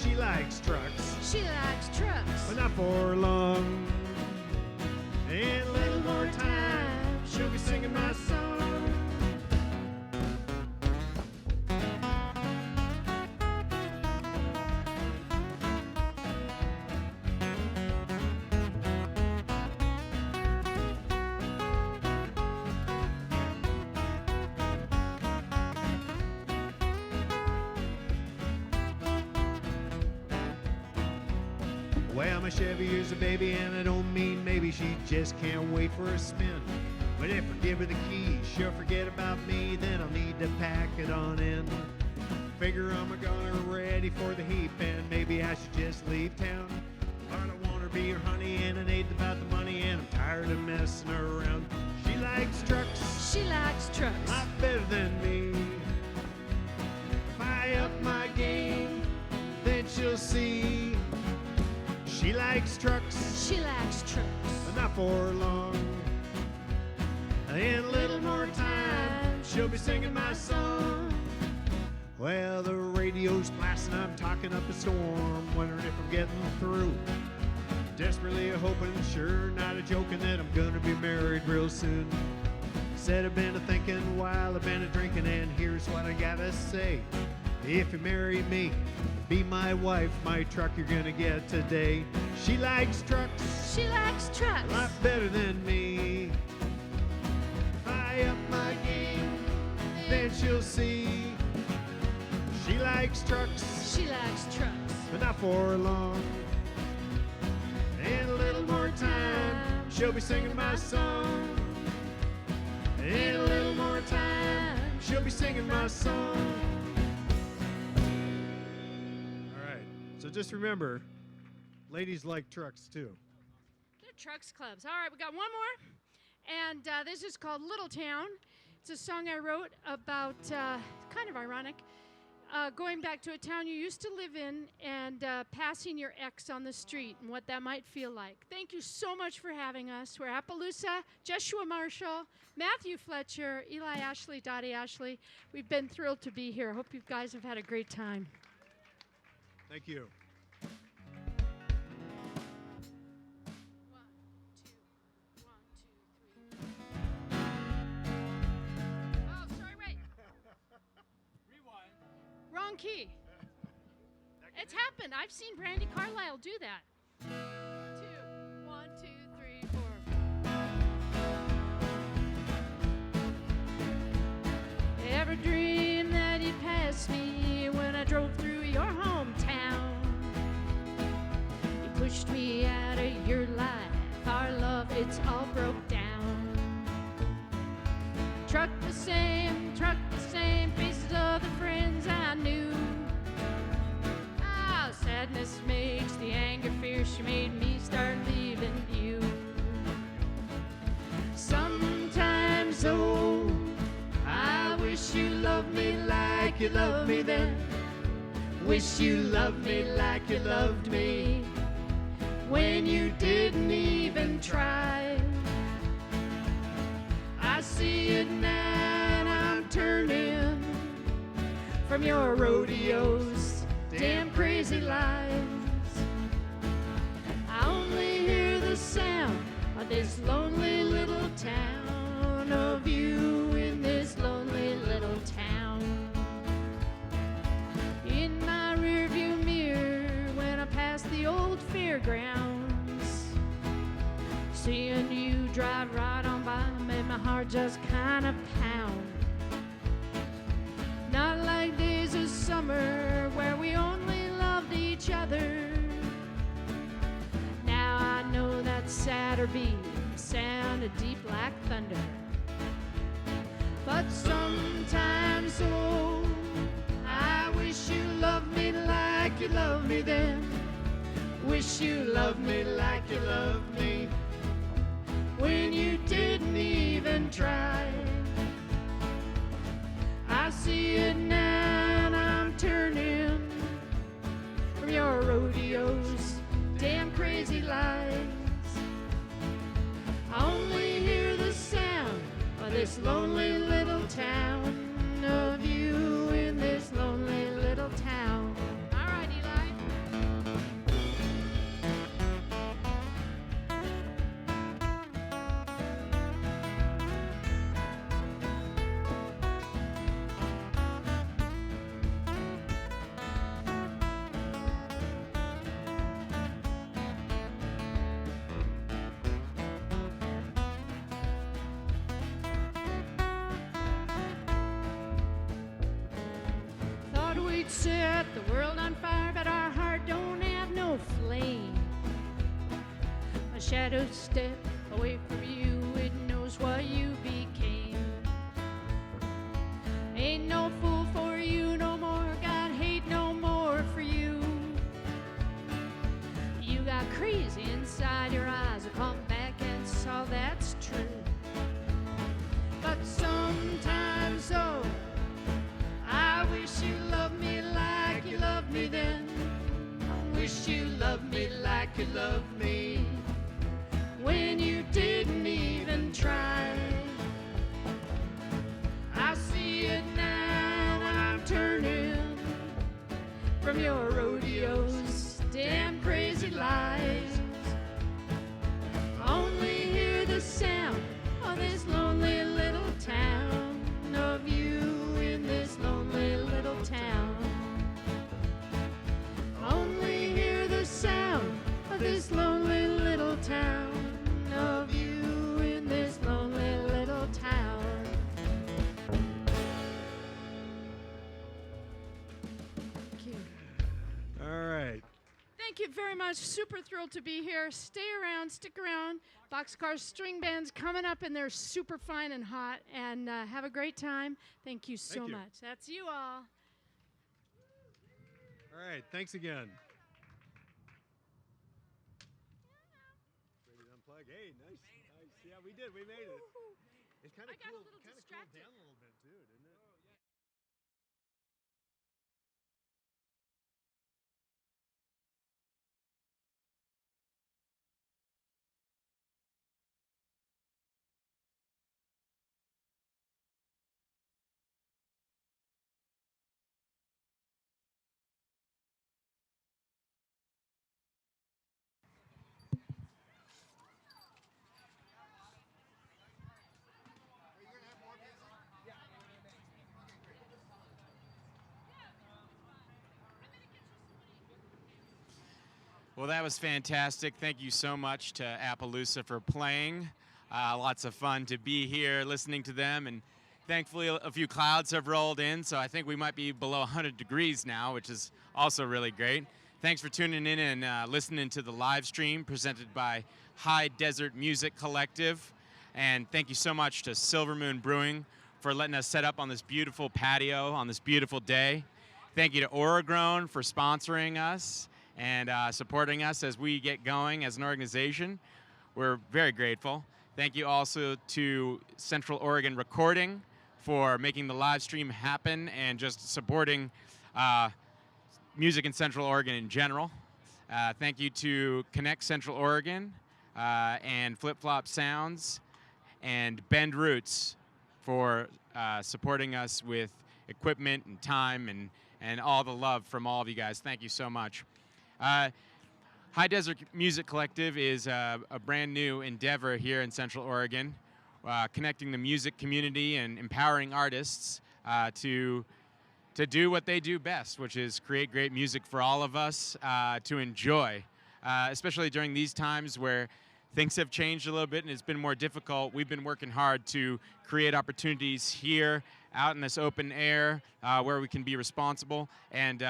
She likes trucks, She likes trucks. but not for long. In a little more time, she'll be singing my song. Well, my Chevy is a baby, and I don't mean maybe. She just can't wait for a spin. But if I give her the keys, she'll forget about me. Then I'll need to pack it on in. Figure I'm gonna ready for the heap, and maybe I should just leave town. But I want her to be her honey, and it ain't about the money, and I'm tired of messing around. She likes trucks, She likes trucks. a lot better than me. If I up my game, then she'll see. She likes trucks, She likes trucks. but not for long. In a little more time, she'll be singing my song. Well, the radio's blasting, I'm talking up a storm, wondering if I'm getting through. Desperately hoping, sure, not a joking, that I'm gonna be married real soon. Said I've been a-thinking while I've been a-drinking, and here's what I gotta say. If you marry me, be my wife, my truck you're gonna get today. She likes trucks, She likes a trucks. lot better than me. If I up my game, then she'll see. She likes trucks, She likes trucks. but not for long. In a little more time, she'll be singing my song. In a little more time, she'll be singing my song. All right, so just remember, ladies like trucks too. They're trucks clubs. All right, we got one more. And this is called Little Town. It's a song I wrote about, kind of ironic, going back to a town you used to live in and passing your ex on the street and what that might feel like. Thank you so much for having us. We're Appaloosa, Joshua Marshall, Matthew Fletcher, Eli Ashley, Dottie Ashley. We've been thrilled to be here. Hope you guys have had a great time. Thank you. Oh, sorry, wait. Wrong key. It's happened. I've seen Brandy Carlisle do that. 2, 1, 2, 3, 4. Ever dream that you'd pass me when I drove through your hometown? You pushed me out of your life. Our love, it's all broke down. Truck the same faces of the friends I knew. Ah, sadness makes the anger fierce. You made me start leaving you. Sometimes, oh, I wish you loved me like you loved me then. Wish you loved me like you loved me when you didn't even try. I see it now and I'm turning from your rodeos, damn crazy lies. I only hear the sound of this lonely little town, of you in this lonely little town. In my rearview mirror when I pass the old fairgrounds, seeing you drive right on by made my heart just kind of pound. Not like days of summer where we only loved each other. Now I know that sadder beat sounded deep like thunder. But sometimes, oh, I wish you loved me like you loved me then. Wish you loved me like you loved me when you didn't even try. I see it now and I'm turning from your rodeos, damn crazy lies. I only hear the sound of this lonely little town, of you in this lonely little town. All right, Eli. Thought we'd set the world on fire, but our heart don't have no flame. A shadow step away from you, it knows what you became. Ain't no fool for you no more, got hate no more for you. You got crazy inside your eyes, I come back and saw that's true. But sometimes, oh, I wish you loved me like you loved me then. Wish you loved me like you loved me when you didn't even try. I see it now and I'm turning from your rodeos, damn crazy lies. Only hear the sound of this lonely little town, of you in this lonely little town. Only hear the sound of this lonely little town, of you in this lonely little town. Thank you. All right. Thank you very much. Super thrilled to be here. Stay around, stick around. Boxcar String Band's coming up, and they're super fine and hot. And have a great time. Thank you so Thank you. much. That's you all. All right. Thanks again. Ready to unplug? Hey, nice. Nice. Yeah, we did. We made it. It's kind I of got a cool. little Kind of cooled distracted. down a little bit too, didn't it? Well, that was fantastic. Thank you so much to Appaloosa for playing. Lots of fun to be here listening to them, and thankfully a few clouds have rolled in, so I think we might be below 100 degrees now, which is also really great. Thanks for tuning in and listening to the live stream presented by High Desert Music Collective, and thank you so much to Silver Moon Brewing for letting us set up on this beautiful patio on this beautiful day. Thank you to Oregon for sponsoring us and supporting us as we get going as an organization. We're very grateful. Thank you also to Central Oregon Recording for making the live stream happen and just supporting music in Central Oregon in general. Thank you to Connect Central Oregon and Flip Flop Sounds and Bend Roots for supporting us with equipment and time and all the love from all of you guys. Thank you so much. High Desert Music Collective is a brand new endeavor here in Central Oregon, connecting the music community and empowering artists to do what they do best, which is create great music for all of us to enjoy, especially during these times where things have changed a little bit and it's been more difficult. We've been working hard to create opportunities here out in this open air where we can be responsible and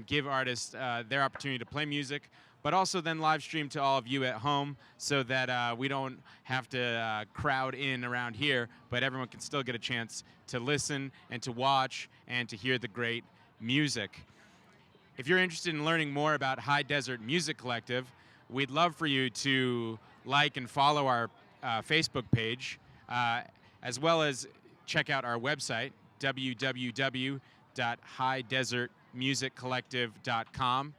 give artists their opportunity to play music, but also then live stream to all of you at home so that we don't have to crowd in around here, but everyone can still get a chance to listen and to watch and to hear the great music. if you're interested in learning more about High Desert Music Collective, we'd love for you to like and follow our Facebook page, as well as check out our website, www.highdesertmusiccollective.com.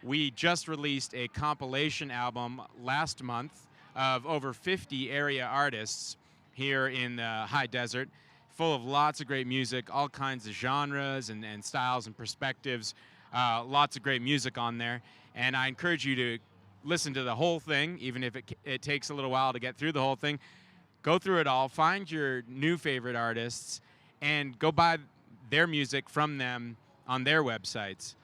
We just released a compilation album last month of over 50 area artists here in the High Desert, full of lots of great music, all kinds of genres and styles and perspectives, lots of great music on there. And I encourage you to listen to the whole thing, even if it takes a little while to get through the whole thing. Go through it all, find your new favorite artists, and go buy their music from them on their websites.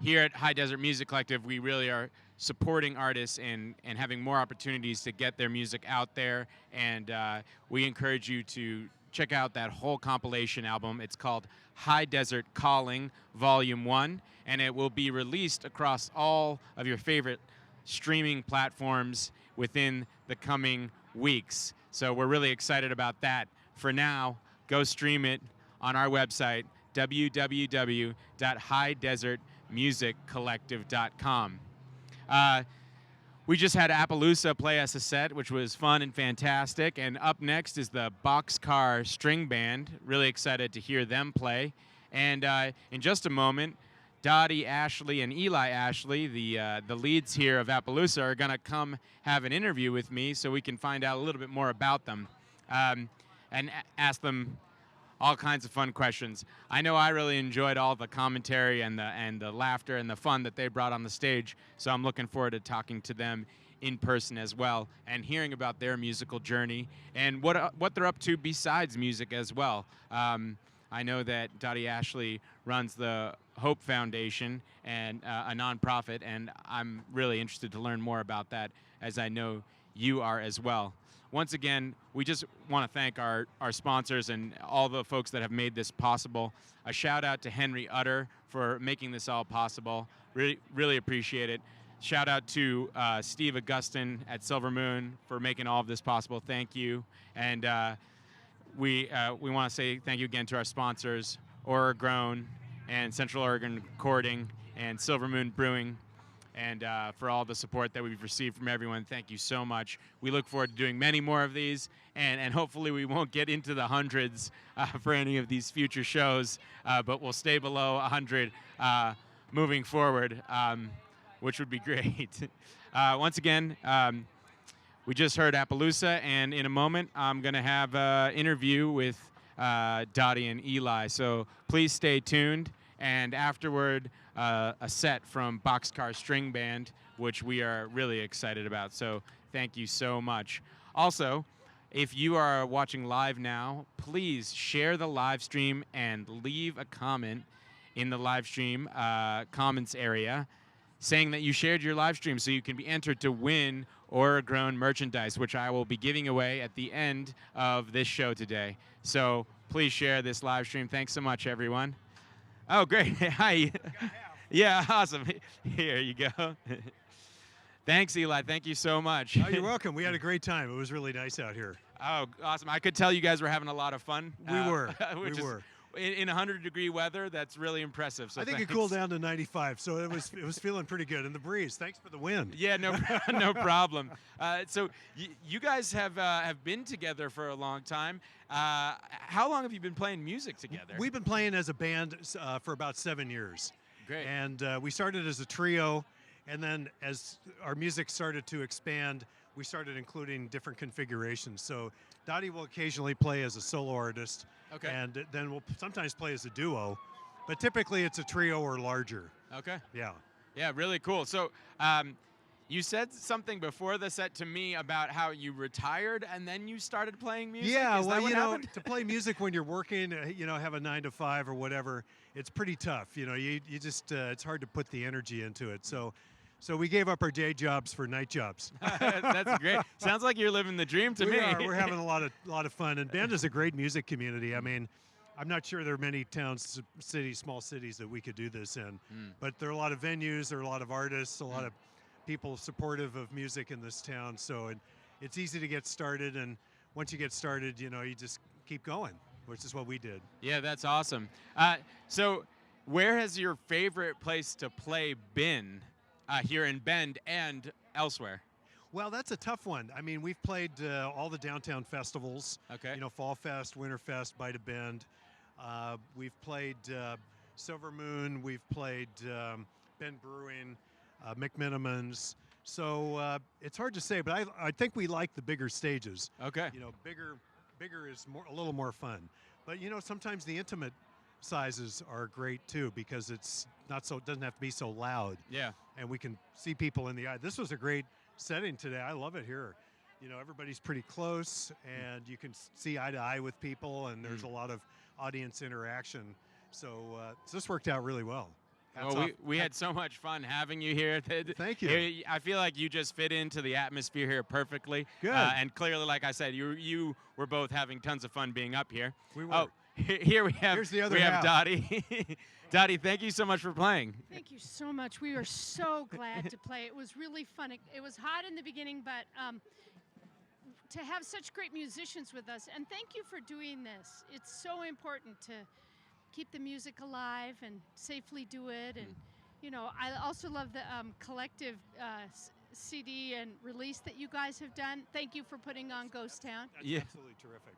Here at High Desert Music Collective, we really are supporting artists and having more opportunities to get their music out there. And we encourage you to check out that whole compilation album. It's called High Desert Calling Volume 1, and it will be released across all of your favorite streaming platforms within the coming weeks. So we're really excited about that. For now, go stream it on our website, www.highdesertmusiccollective.com. We just had Appaloosa play us a set, which was fun and fantastic. And up next is the Boxcar String Band. Really excited to hear them play. And in just a moment, Dottie Ashley and Eli Ashley, the leads here of Appaloosa, are going to come have an interview with me so we can find out a little bit more about them and ask them all kinds of fun questions. I know I really enjoyed all the commentary and the laughter and the fun that they brought on the stage, so I'm looking forward to talking to them in person as well and hearing about their musical journey and what they're up to besides music as well. I know that Dottie Ashley runs the Hope Foundation and a nonprofit, and I'm really interested to learn more about that, as I know you are as well. Once again, we just want to thank our sponsors and all the folks that have made this possible. A shout out to Henry Utter for making this all possible. Really appreciate it. Shout out to Steve Augustin at Silver Moon for making all of this possible. Thank you. And we want to say thank you again to our sponsors, Oregon and Central Oregon Recording and Silver Moon Brewing. And for all the support that we've received from everyone, thank you so much. We look forward to doing many more of these, and hopefully we won't get into the hundreds for any of these future shows, but we'll stay below 100 moving forward, which would be great. Once again, we just heard Appaloosa, and in a moment I'm going to have an interview with Dottie and Eli, so please stay tuned. And afterward, a set from Boxcar String Band, which we are really excited about. So thank you so much. Also, if you are watching live now, please share the live stream and leave a comment in the live stream comments area saying that you shared your live stream so you can be entered to win Oregon merchandise, which I will be giving away at the end of this show today. So please share this live stream. Thanks so much, everyone. Oh, great. Hi. Yeah, awesome. Here you go. Thanks, Eli. Thank you so much. Oh, you're welcome. We had a great time. It was really nice out here. Oh, awesome. I could tell you guys were having a lot of fun. We were. We were. In 100-degree weather, that's really impressive. So I think it cooled down to 95, so it was feeling pretty good. And the breeze. Thanks for the wind. Yeah, no problem. So you guys have been together for a long time. How long have you been playing music together? We've been playing as a band for about 7 years. Great. And we started as a trio, and then as our music started to expand, we started including different configurations. So Dottie will occasionally play as a solo artist. Okay. And then we'll sometimes play as a duo, but typically it's a trio or larger. Okay. Yeah. Yeah, really cool. So you said something before the set to me about how you retired and then you started playing music. Yeah, Is well, that what happened? to play music when you're working, have a 9 to 5 or whatever, it's pretty tough. You just it's hard to put the energy into it. So we gave up our day jobs for night jobs. That's great. Sounds like you're living the dream to me. We are. We're having a lot of fun. And Bend is a great music community. I mean, I'm not sure there are many towns, cities, small cities that we could do this in. But there are a lot of venues, there are a lot of artists, a lot of people supportive of music in this town. So it's easy to get started. And once you get started, you just keep going, which is what we did. Yeah, that's awesome. So Where has your favorite place to play been here in Bend and elsewhere? Well, that's a tough one. I mean, we've played all the downtown festivals. Okay. You know, Fall Fest, Winter Fest, Bite of Bend. We've played Silver Moon. We've played Bend Brewing, McMinimans. So it's hard to say, but I think we like the bigger stages. Okay. You know, bigger is a little more fun. But you know, sometimes the intimate sizes are great too because it doesn't have to be so loud. Yeah. And we can see people in the eye. This was a great setting today. I love it here. You know, everybody's pretty close, and you can see eye to eye with people, and there's a lot of audience interaction. So this worked out really well. Well, we had so much fun having you here. Thank you. I feel like you just fit into the atmosphere here perfectly. Good. And clearly, like I said, you were both having tons of fun being up here. We were. Oh, here we have. Here's the other we have half. Dottie. Dottie, thank you so much for playing. Thank you so much. We are so glad to play. It was really fun. It was hot in the beginning, but to have such great musicians with us, and thank you for doing this. It's so important to keep the music alive and safely do it. And you know, I also love the collective CD and release that you guys have done. Thank you for putting on Ghost Town. That's Yeah. absolutely terrific.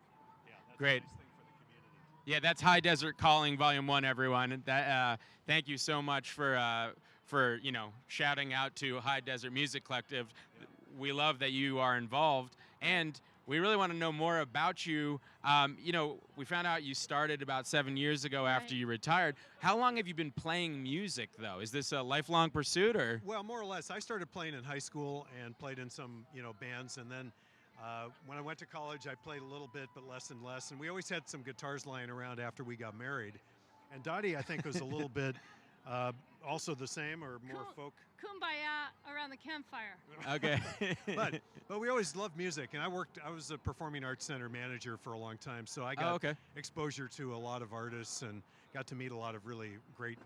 Yeah, that's Great. a nice thing for the community. Yeah, that's High Desert Calling Volume 1, everyone. And that, thank you so much for you know, shouting out to High Desert Music Collective. We love that you are involved, and we really want to know more about you. You know, we found out you started about 7 years ago after Right. you retired. How long have you been playing music, though? Is this a lifelong pursuit, or? Well, more or less. I started playing in high school and played in some, you know, bands, and then when I went to college, I played a little bit, but less and less. And we always had some guitars lying around after we got married. And Dottie, I think, was a little bit also the same or more folk. Kumbaya around the campfire. Okay. But we always loved music, and I was a performing arts center manager for a long time, so I got okay. exposure to a lot of artists and got to meet a lot of really great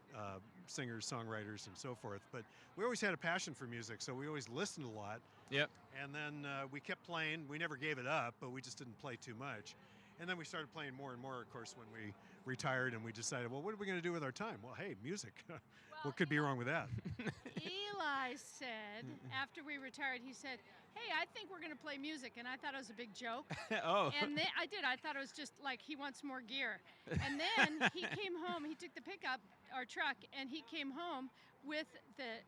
singers, songwriters, and so forth. But we always had a passion for music, so we always listened a lot. Yep. And then we kept playing. We never gave it up, but we just didn't play too much. And then we started playing more and more, of course, when we retired, and we decided, well, what are we going to do with our time? Well, hey, music. What could be wrong with that? Eli said, after we retired, he said, hey, I think we're going to play music. And I thought it was a big joke. Oh. And then I did. I thought it was just like he wants more gear. And then he came home. He took the pickup, our truck, and he came home with the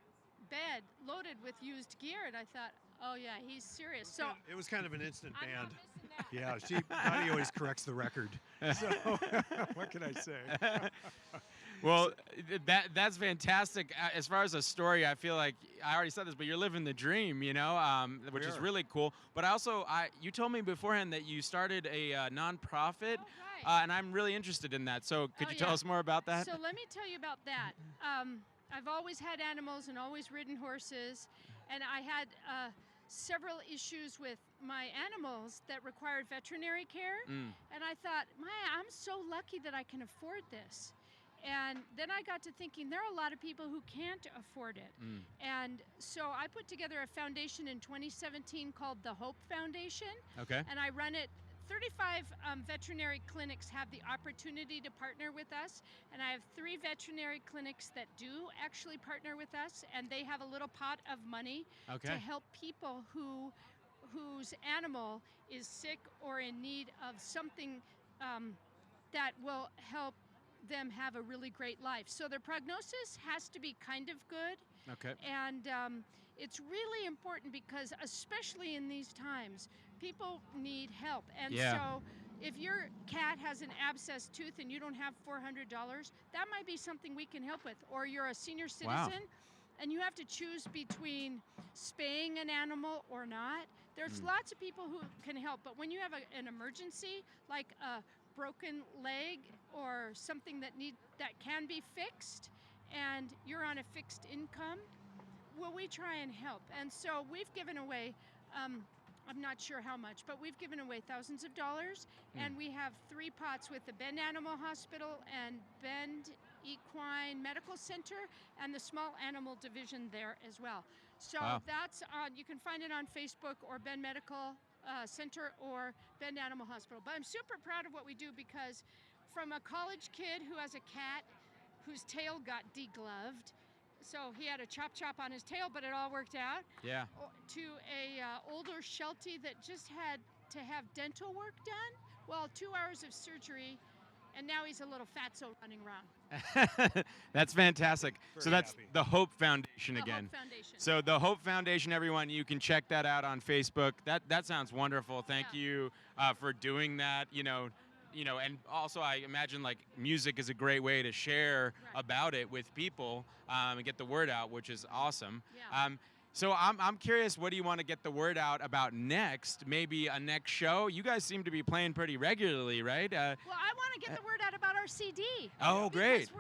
bed loaded with used gear. And I thought, oh, yeah, he's serious. So It was kind of an instant I'm band. not missing that. Yeah, Dottie always corrects the record. So what can I say? Well, that's fantastic. As far as a story, I feel like I already said this, but you're living the dream, you know, which is really cool. But also, you told me beforehand that you started a nonprofit, Oh, right. and I'm really interested in that. So could Oh, you tell yeah. us more about that? So let me tell you about that. I've always had animals and always ridden horses, and I had several issues with my animals that required veterinary care. And I thought, I'm so lucky that I can afford this. And then I got to thinking there are a lot of people who can't afford it. And so I put together a foundation in 2017 called the Hope Foundation. Okay. And I run it. 35 veterinary clinics have the opportunity to partner with us, and I have 3 veterinary clinics that do actually partner with us, and they have a little pot of money to help people whose animal is sick or in need of something that will help them have a really great life. So their prognosis has to be kind of good. Okay. And it's really important because, especially in these times, people need help. And so if your cat has an abscessed tooth and you don't have $400, that might be something we can help with. Or you're a senior citizen and you have to choose between spaying an animal or not. There's lots of people who can help. But when you have an emergency, like a broken leg or something that can be fixed, and you're on a fixed income, well, we try and help. And so we've given away, I'm not sure how much, but we've given away thousands of dollars, and we have 3 pots with the Bend Animal Hospital and Bend Equine Medical Center and the small animal division there as well. So that's you can find it on Facebook or Bend Medical Center or Bend Animal Hospital. But I'm super proud of what we do because from a college kid who has a cat whose tail got degloved. So he had a chop on his tail, but it all worked out. Yeah. To a older Sheltie that just had to have dental work done. Well, 2 hours of surgery, and now he's a little fatso running around. That's fantastic. Very So that's happy. the Hope Foundation The again. Hope Foundation. So the Hope Foundation, everyone, you can check that out on Facebook. That sounds wonderful. Thank Yeah. you for doing that. And also I imagine like music is a great way to share Right. about it with people and get the word out, which is awesome. Yeah. So I'm curious, what do you want to get the word out about next? Maybe a next show? You guys seem to be playing pretty regularly, right? Well, I want to get the word out about our CD. Oh, great. Because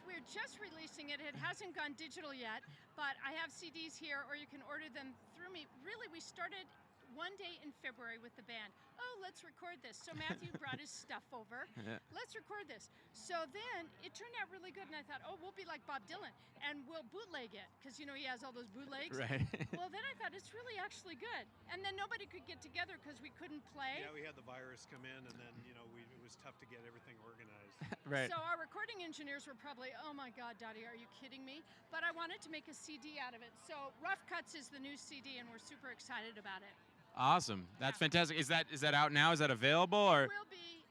we're just releasing it. It hasn't gone digital yet, but I have CDs here, or you can order them through me. Really, we started one day in February with the band. Oh, let's record this. So Matthew brought his stuff over. Yeah. Let's record this. So then it turned out really good, and I thought, oh, we'll be like Bob Dylan, and we'll bootleg it, because, he has all those bootlegs. Right. Well, then I thought, it's really actually good. And then nobody could get together because we couldn't play. Yeah, we had the virus come in, and then it was tough to get everything organized. Right. So our recording engineers were probably, oh my God, Dottie, are you kidding me? But I wanted to make a CD out of it. So Rough Cuts is the new CD, and we're super excited about it. Awesome. That's Yeah. fantastic. Is that out now? Is that available or? It will be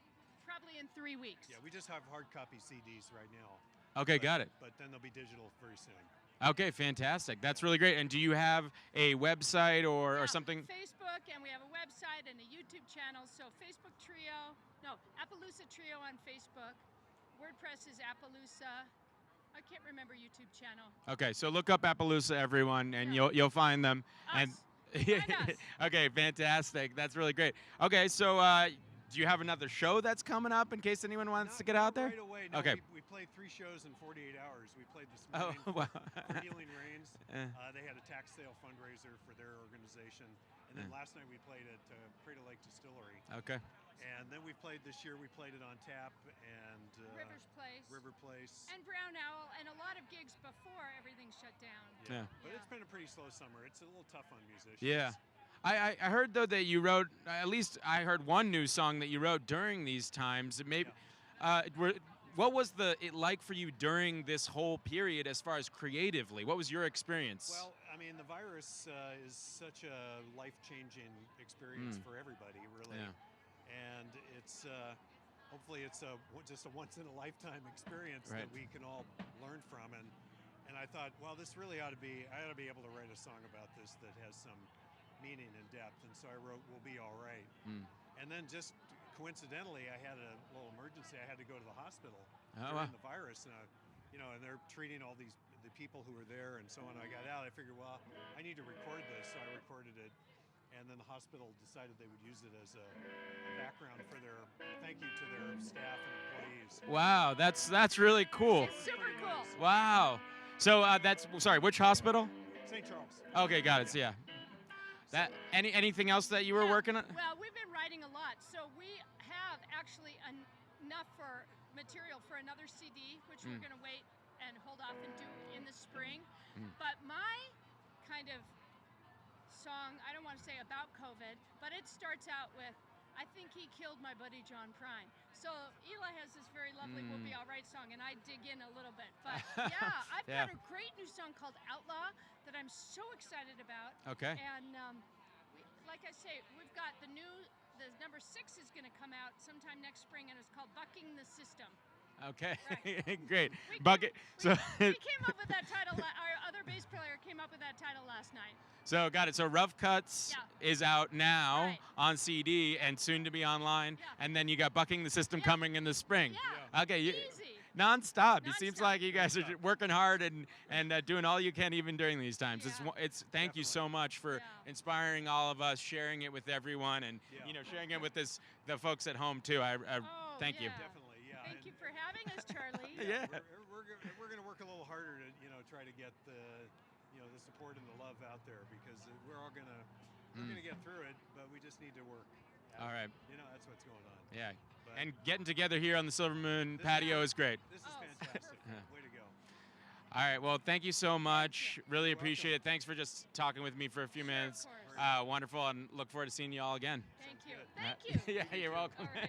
probably in 3 weeks. Yeah, we just have hard copy CDs right now. Okay, but- got it. But then they'll be digital very soon. Okay, fantastic. That's really great. And do you have a website or Yeah, something? Facebook, and we have a website and a YouTube channel. So Appaloosa Trio on Facebook. WordPress is Appaloosa. I can't remember YouTube channel. Okay, so look up Appaloosa, everyone, and Yeah. you'll find them. And Us. Find us. okay, fantastic. That's really great. Okay, so do you have another show that's coming up in case anyone wants to get out there? Right away. No, Okay. We played 3 shows in 48 hours. We played this Oh, morning wow. for Healing Rains. Eh. They had a tax sale fundraiser for their organization. And then last night we played at Crater Lake Distillery. Okay. And then we played this year, we played it on Tap and Rivers Place. River Place. And Brown Owl, and a lot of gigs before everything shut down. Yeah. But Yeah. it's been a pretty slow summer. It's a little tough on musicians. Yeah. I heard though that you wrote, at least I heard one new song that you wrote during these times. Maybe, what was it like for you during this whole period as far as creatively? What was your experience? Well, I mean, the virus is such a life-changing experience for everybody, really. Yeah. And it's hopefully it's just a once-in-a-lifetime experience Right. that we can all learn from. And I thought, well, this really I ought to be able to write a song about this that has some meaning and depth. And so I wrote "We'll Be All Right." And then just coincidentally, I had a little emergency. I had to go to the hospital during the virus, and and they're treating all the people who were there and so on. I got out. I figured, well, I need to record this, so I recorded it. And then the hospital decided they would use it as a background for their thank you to their staff and employees. Wow, that's really cool. It's super Pretty cool. nice. Wow. So sorry, which hospital? St. Charles. Okay, got it. So yeah. That anything else that you were Yeah, working on? Well, we've been writing a lot, so we have actually enough for material for another CD, which we're going to wait and hold off and do in the spring. But my kind of song, I don't want to say about COVID, but it starts out with, I think he killed my buddy John Prine. So Eli has this very lovely We'll Be All Right song, and I dig in a little bit. But yeah, I've got a great new song called Outlaw that I'm so excited about. Okay. And like I say, we've got the number 6 is going to come out sometime next spring, and it's called Bucking the System. Okay. Right. Great. We Bucket. came- So We came up with that title. Our other bass player came up with that title last night. so got it. So Rough Cuts Yeah. is out now Right. on CD and soon to be online. Yeah. And then you got Bucking the System Yeah. coming in the spring. Yeah. Okay. Easy. Non-stop. It seems Non-stop. like you guys are working hard and doing all you can even during these times. Yeah. It's thank you so much for Yeah. inspiring all of us, sharing it with everyone, and Yeah. sharing it with the folks at home too. I Oh, thank you. yeah. Definitely, yeah. Thank and you for having us, Charlie. Yeah. We're going to work a little harder to try to get the support and the love out there, because we're all going to get through it, but we just need to work. All right. That's what's going on. Yeah. But And getting together here on the Silver Moon This patio is- is great. this is Oh, fantastic. Yeah. Way to go. All right. Well, thank you so much. Really You're appreciate welcome. it. Thanks for just talking with me for a few Sure, of minutes. course. Wonderful, and look forward to seeing you all again. Thank you. good. Thank you. Yeah, you're welcome. All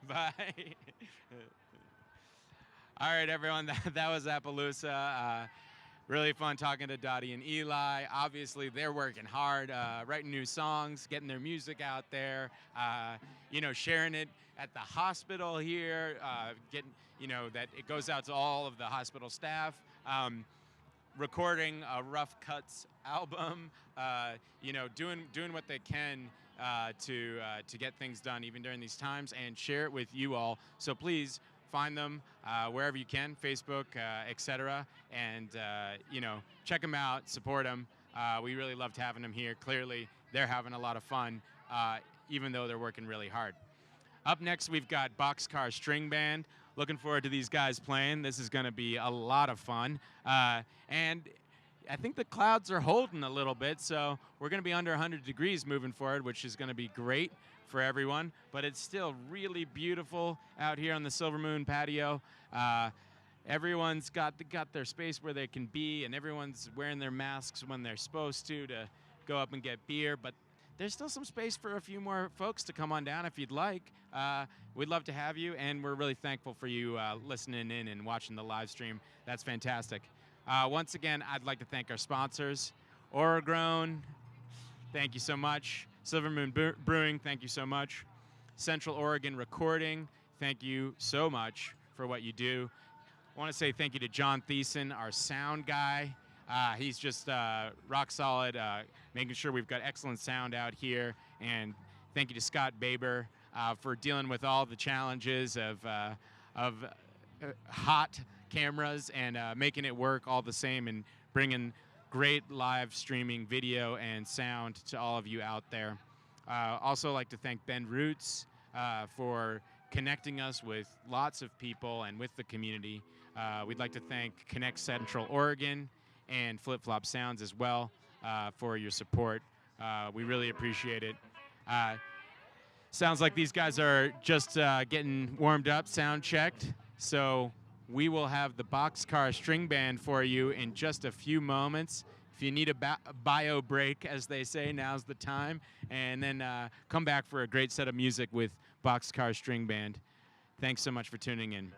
right. Bye. All right, everyone, that was Appaloosa. Really fun talking to Dottie and Eli. Obviously, they're working hard, writing new songs, getting their music out there, sharing it at the hospital here, getting, that it goes out to all of the hospital staff. Recording a Rough Cuts album, doing what they can to get things done even during these times and share it with you all. So please find them wherever you can, Facebook, etc. And check them out, support them. We really loved having them here. Clearly, they're having a lot of fun, even though they're working really hard. Up next, we've got Boxcar String Band. Looking forward to these guys playing. This is going to be a lot of fun. And I think the clouds are holding a little bit, so we're going to be under 100 degrees moving forward, which is going to be great for everyone. But it's still really beautiful out here on the Silver Moon patio. Everyone's got their space where they can be, and everyone's wearing their masks when they're supposed to go up and get beer. But there's still some space for a few more folks to come on down if you'd like. We'd love to have you, and we're really thankful for you listening in and watching the live stream. That's fantastic. Once again, I'd like to thank our sponsors. Orogrown, thank you so much. Silver Moon Brewing, thank you so much. Central Oregon Recording, thank you so much for what you do. I want to say thank you to John Thiessen, our sound guy. He's just rock solid, making sure we've got excellent sound out here. And thank you to Scott Baber for dealing with all the challenges of hot cameras and making it work all the same and bringing great live streaming video and sound to all of you out there. Also like to thank Ben Roots for connecting us with lots of people and with the community. We'd like to thank Connect Central Oregon and Flip Flop Sounds as well for your support. We really appreciate it. Sounds like these guys are just getting warmed up, sound checked. So we will have the Boxcar String Band for you in just a few moments. If you need a bio break, as they say, now's the time. And then come back for a great set of music with Boxcar String Band. Thanks so much for tuning in.